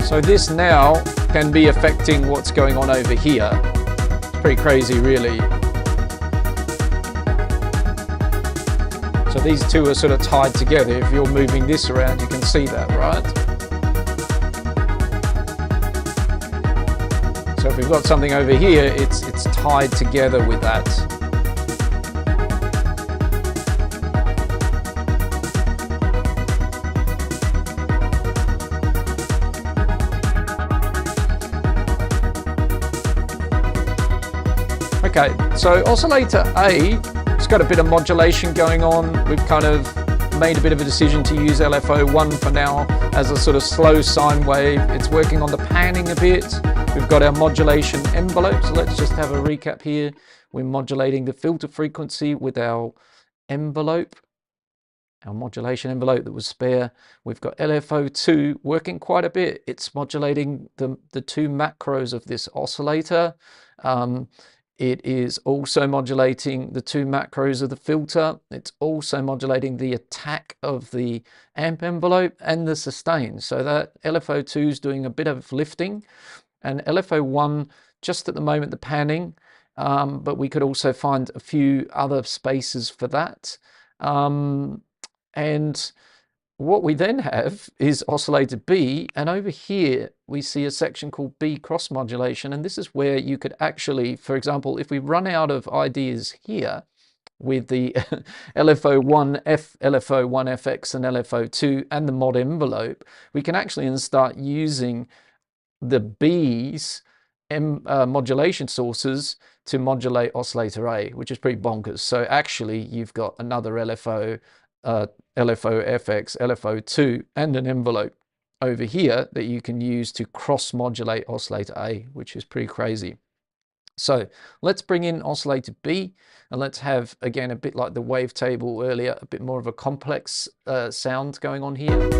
So this now can be affecting what's going on over here. It's pretty crazy, really. So these two are sort of tied together. If you're moving this around, you can see that, right? So if we've got something over here, it's tied together with that. Okay, so oscillator A, it's got a bit of modulation going on. We've kind of made a bit of a decision to use LFO1 for now as a sort of slow sine wave. It's working on the panning a bit. We've got our modulation envelope, so let's just have a recap here. We're modulating the filter frequency with our envelope, our modulation envelope that was spare. We've got LFO2 working quite a bit. It's modulating the two macros of this oscillator. It is also modulating the two macros of the filter. It's also modulating the attack of the amp envelope and the sustain. So that LFO2 is doing a bit of lifting, and LFO1 just at the moment the panning, but we could also find a few other spaces for that. And what we then have is oscillator B, and over here we see a section called B cross modulation, and this is where you could actually, for example, if we run out of ideas here with the LFO1F, LFO1FX and LFO2 and the mod envelope, we can actually start using the B's modulation sources to modulate oscillator A, which is pretty bonkers. So actually you've got another LFO, LFO-FX, LFO2 and an envelope over here that you can use to cross-modulate oscillator A, which is pretty crazy. So let's bring in oscillator B, and let's have, again, a bit like the wavetable earlier, a bit more of a complex sound going on here.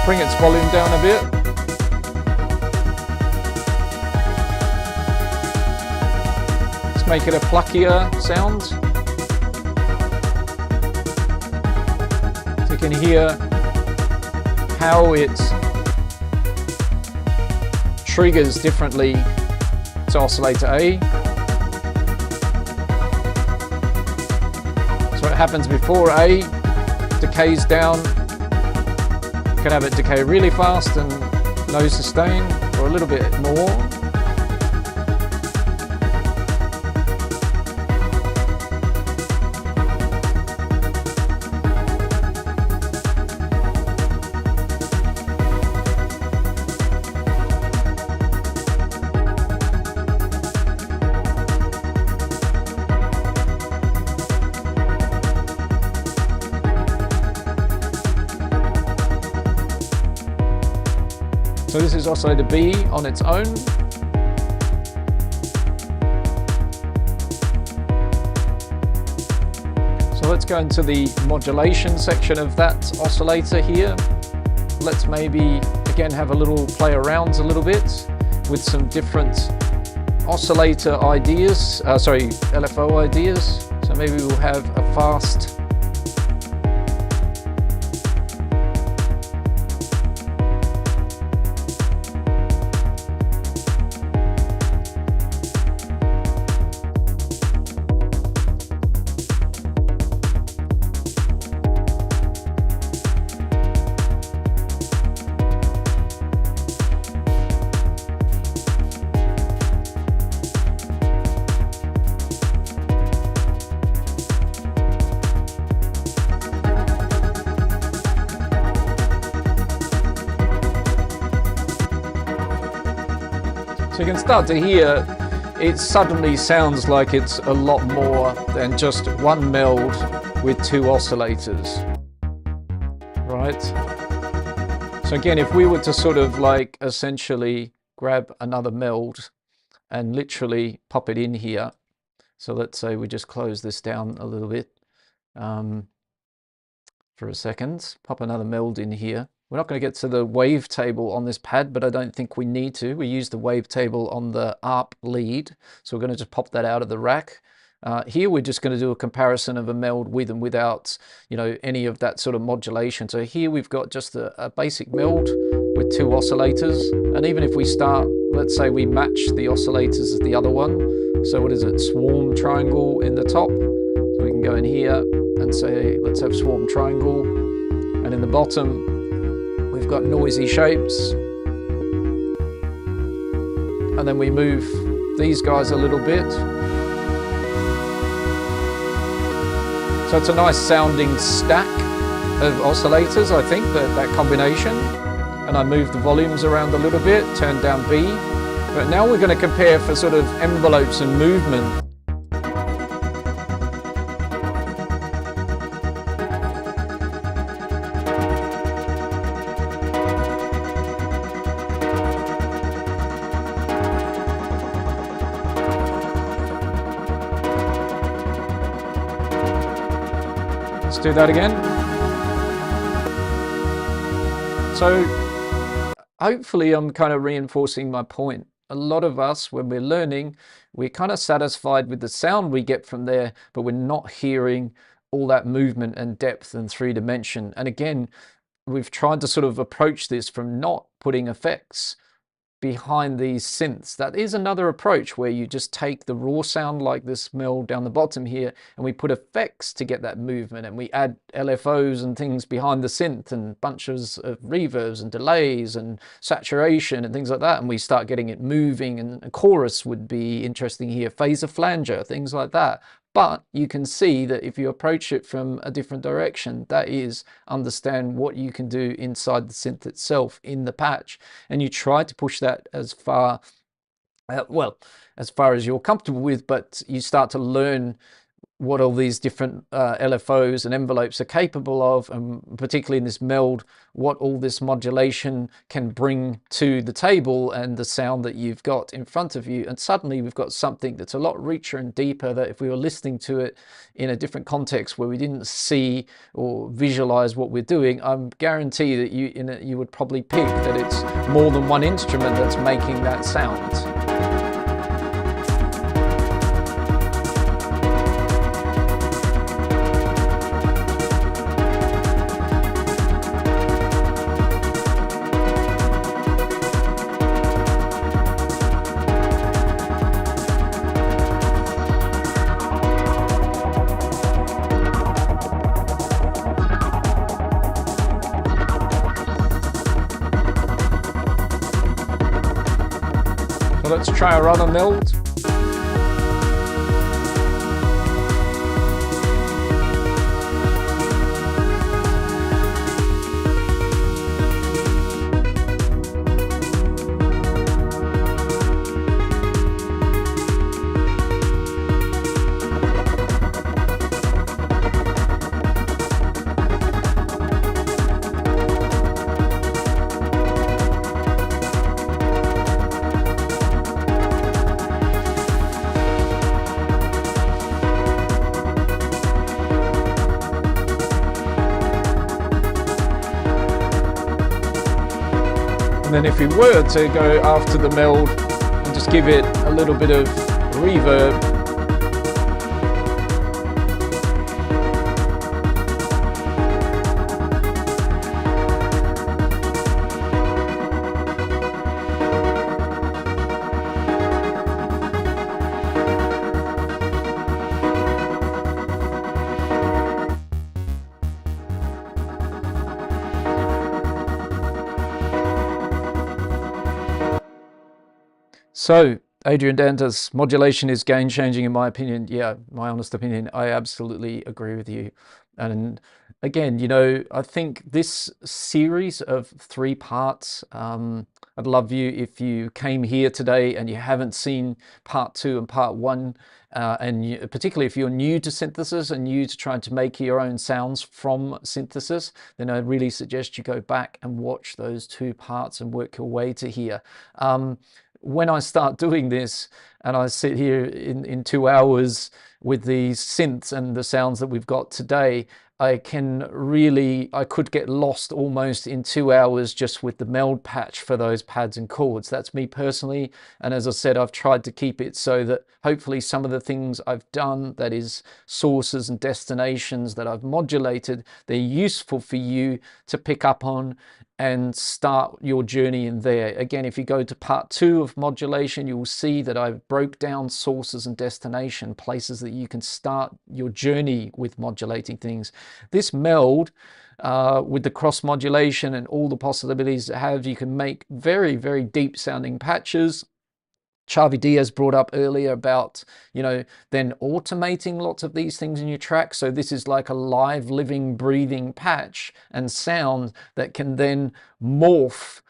Bring its volume down a bit. Let's make it a pluckier sound. So you can hear how it triggers differently to oscillator A. So what happens before A decays down, you can have it decay really fast and no sustain, or a little bit more. So this is oscillator B on its own. So let's go into the modulation section of that oscillator here. Let's maybe again have a little play around a little bit with some different oscillator ideas, LFO ideas. So maybe we'll have a fast So you can start to hear it suddenly sounds like it's a lot more than just one meld with two oscillators, right? So again, if we were to sort of like essentially grab another meld and literally pop it in here. So let's say we just close this down a little bit for a second, pop another meld in here. We're not going to get to the wavetable on this pad, but I don't think we need to. We use the wavetable on the ARP lead, so we're going to just pop that out of the rack. Here we're just going to do a comparison of a meld with and without, any of that sort of modulation. So here we've got just a basic meld with two oscillators, and even if we start, let's say we match the oscillators as the other one. So what is it? Swarm triangle in the top. So we can go in here and say, let's have swarm triangle, and in the bottom we've got noisy shapes, and then we move these guys a little bit. So it's a nice sounding stack of oscillators, I think, that combination. And I moved the volumes around a little bit, turned down B. But now we're going to compare for sort of envelopes and movement. Let's do that again. So hopefully I'm kind of reinforcing my point. A lot of us, when we're learning, we're kind of satisfied with the sound we get from there, but we're not hearing all that movement and depth and 3-dimension. And again, we've tried to sort of approach this from not putting effects behind these synths. That is another approach where you just take the raw sound like this meld down the bottom here, and we put effects to get that movement, and we add LFOs and things behind the synth and bunches of reverbs and delays and saturation and things like that, and we start getting it moving, and a chorus would be interesting here, phaser flanger, things like that. But you can see that if you approach it from a different direction, that is, understand what you can do inside the synth itself in the patch. And you try to push that as far, as far as you're comfortable with, but you start to learn what all these different LFOs and envelopes are capable of, and particularly in this meld, what all this modulation can bring to the table and the sound that you've got in front of you. And suddenly we've got something that's a lot richer and deeper, that if we were listening to it in a different context where we didn't see or visualize what we're doing, I guarantee that you would probably pick that it's more than one instrument that's making that sound. So let's try a run on meld. And then if we were to go after the meld and just give it a little bit of reverb, so, Adrian Dantas, modulation is game-changing in my opinion. Yeah, my honest opinion, I absolutely agree with you. And again, you know, I think this series of 3 parts, I'd love you if you came here today and you haven't seen part 2 and part 1, and particularly if you're new to synthesis and new to trying to make your own sounds from synthesis, then I really suggest you go back and watch those 2 parts and work your way to here. When I start doing this and I sit here in 2 hours with these synths and the sounds that we've got today, I could get lost almost in 2 hours just with the meld patch for those pads and chords. That's me personally. And as I said, I've tried to keep it so that hopefully some of the things I've done, that is sources and destinations that I've modulated, they're useful for you to pick up on and start your journey in there. Again, if you go to part 2 of modulation, you will see that I've broke down sources and destination, places that you can start your journey with modulating things. This meld, with the cross modulation and all the possibilities it has, you can make very, very deep sounding patches Xavi Diaz brought up earlier about, you know, then automating lots of these things in your track. So this is like a live, living, breathing patch and sound that can then morph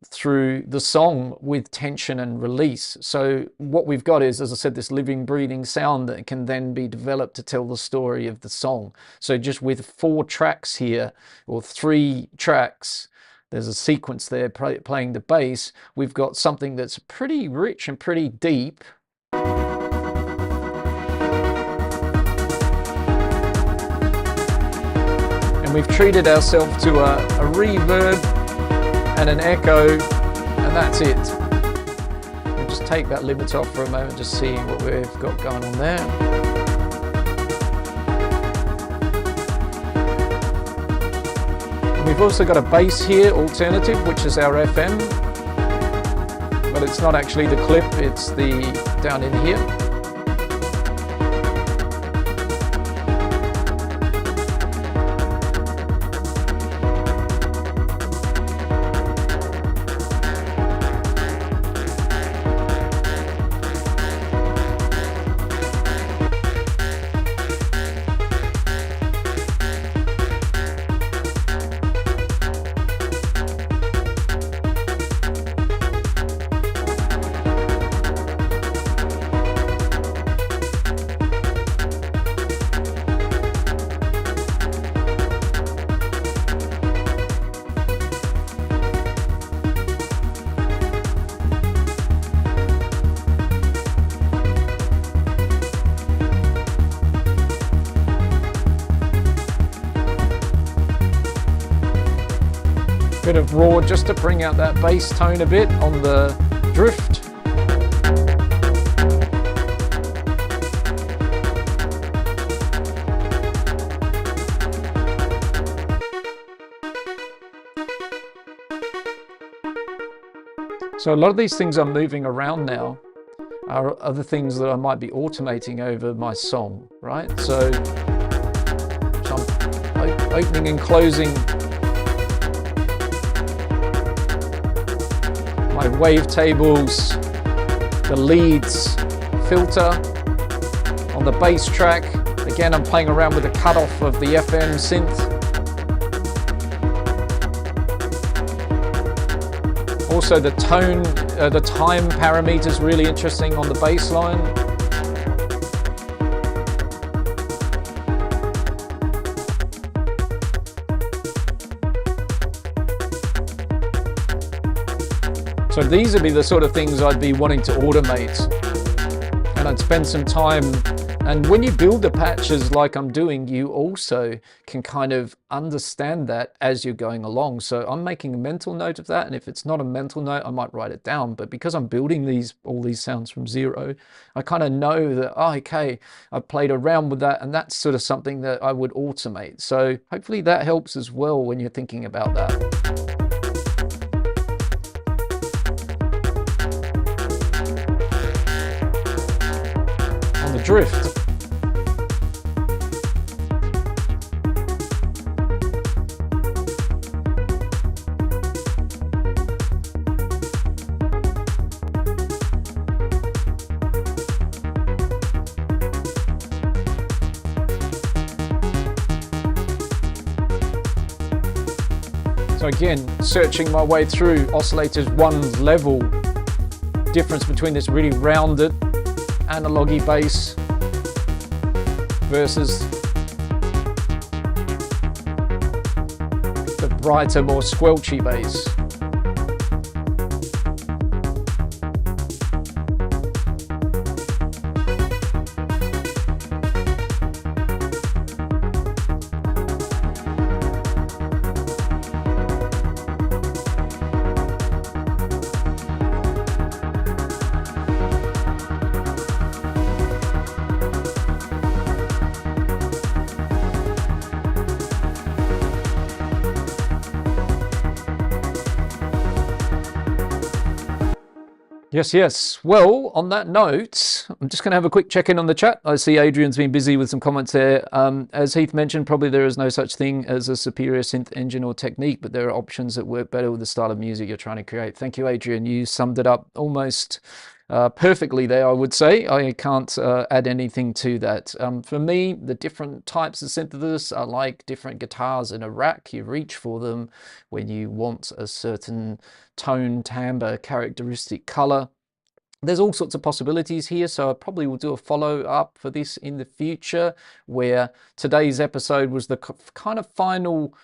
through the song with tension and release. So what we've got is, as I said, this living, breathing sound that can then be developed to tell the story of the song. So just with 4 tracks here, or 3 tracks, there's a sequence there playing the bass, we've got something that's pretty rich and pretty deep. And we've treated ourselves to a reverb and an echo, and that's it. We'll just take that limit off for a moment, just seeing what we've got going on there. We've also got a bass here, alternative, which is our FM, but it's not actually the clip, it's the down in here. Bit of raw just to bring out that bass tone a bit on the drift. So a lot of these things I'm moving around now are other things that I might be automating over my song, right? So I'm opening and closing my wavetables, the leads, filter on the bass track. Again, I'm playing around with the cutoff of the FM synth. Also the tone, the time parameter is really interesting on the bass line. So these would be the sort of things I'd be wanting to automate, and I'd spend some time. And when you build the patches like I'm doing, you also can kind of understand that as you're going along. So I'm making a mental note of that, and if it's not a mental note, I might write it down. But because I'm building all these sounds from zero, I kind of know that, oh, okay, I've played around with that, and that's sort of something that I would automate. So hopefully that helps as well when you're thinking about that. Drift. So again, searching my way through oscillators, one level difference between this really rounded analogy bass versus the brighter, more squelchy bass. Yes. Well, on that note, I'm just going to have a quick check-in on the chat. I see Adrian's been busy with some comments there. As Heath mentioned, probably there is no such thing as a superior synth engine or technique, but there are options that work better with the style of music you're trying to create. Thank you, Adrian. You summed it up almost perfectly there, I would say. I can't add anything to that. For me, the different types of synthesis are like different guitars in a rack. You reach for them when you want a certain tone, timbre, characteristic color. There's all sorts of possibilities here, so I probably will do a follow-up for this in the future, where today's episode was the kind of final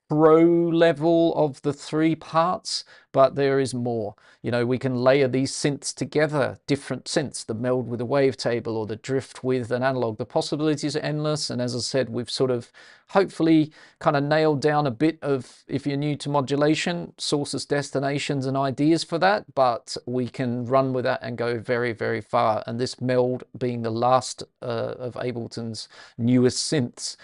pro level of the 3 parts, but there is more. You know, we can layer these synths together, different synths, the meld with a wavetable or the drift with an analog. The possibilities are endless, and as I said, we've sort of hopefully kind of nailed down a bit of, if you're new to modulation, sources, destinations, and ideas for that, but we can run with that and go very, very far. And this meld being the last of Ableton's newest synths,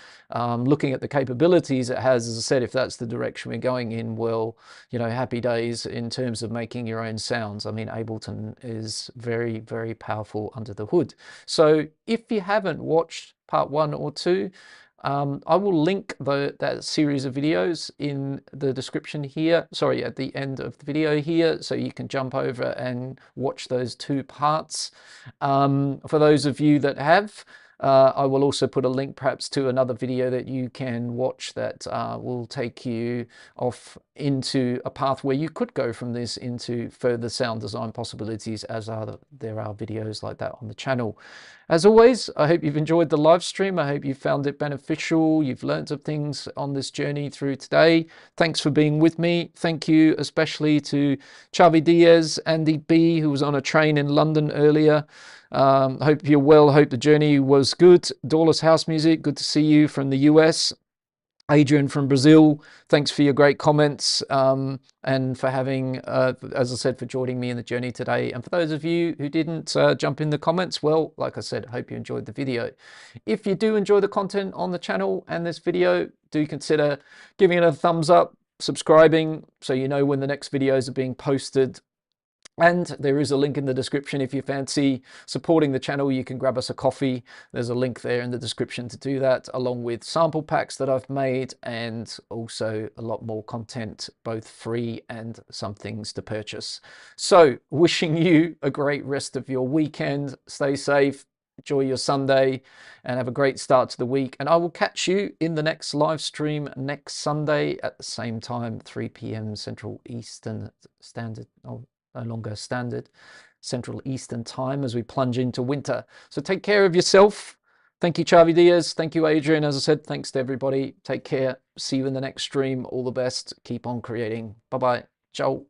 looking at the capabilities it has, as I said, if that's the direction we're going in, well, you know, happy days in terms of making your own sounds. I mean, Ableton is very, very powerful under the hood. So if you haven't watched part 1 or 2, I will link that series of videos in the description here, sorry, at the end of the video here, so you can jump over and watch those 2 parts. For those of you that have, I will also put a link perhaps to another video that you can watch that will take you off into a path where you could go from this into further sound design possibilities, as there are videos like that on the channel. As always, I hope you've enjoyed the live stream. I hope you found it beneficial. You've learned some things on this journey through today. Thanks for being with me. Thank you especially to Xavi Diaz, Andy B, who was on a train in London earlier. Hope you're well. Hope the journey was good. Doorless House Music, good to see you from the US. Adrian from Brazil, thanks for your great comments and for having, as I said, for joining me in the journey today. And for those of you who didn't jump in the comments, well, like I said, I hope you enjoyed the video. If you do enjoy the content on the channel and this video, do consider giving it a thumbs up, subscribing, so you know when the next videos are being posted. And there is a link in the description if you fancy supporting the channel. You can grab us a coffee. There's a link there in the description to do that, along with sample packs that I've made and also a lot more content, both free and some things to purchase. So wishing you a great rest of your weekend. Stay safe, enjoy your Sunday, and have a great start to the week. And I will catch you in the next live stream next Sunday at the same time, 3 p.m. Central Eastern Standard. Oh, no longer standard Central Eastern time as we plunge into winter. So take care of yourself. Thank you, Xavi Diaz. Thank you, Adrian. As I said, thanks to everybody. Take care. See you in the next stream. All the best. Keep on creating. Bye-bye. Ciao.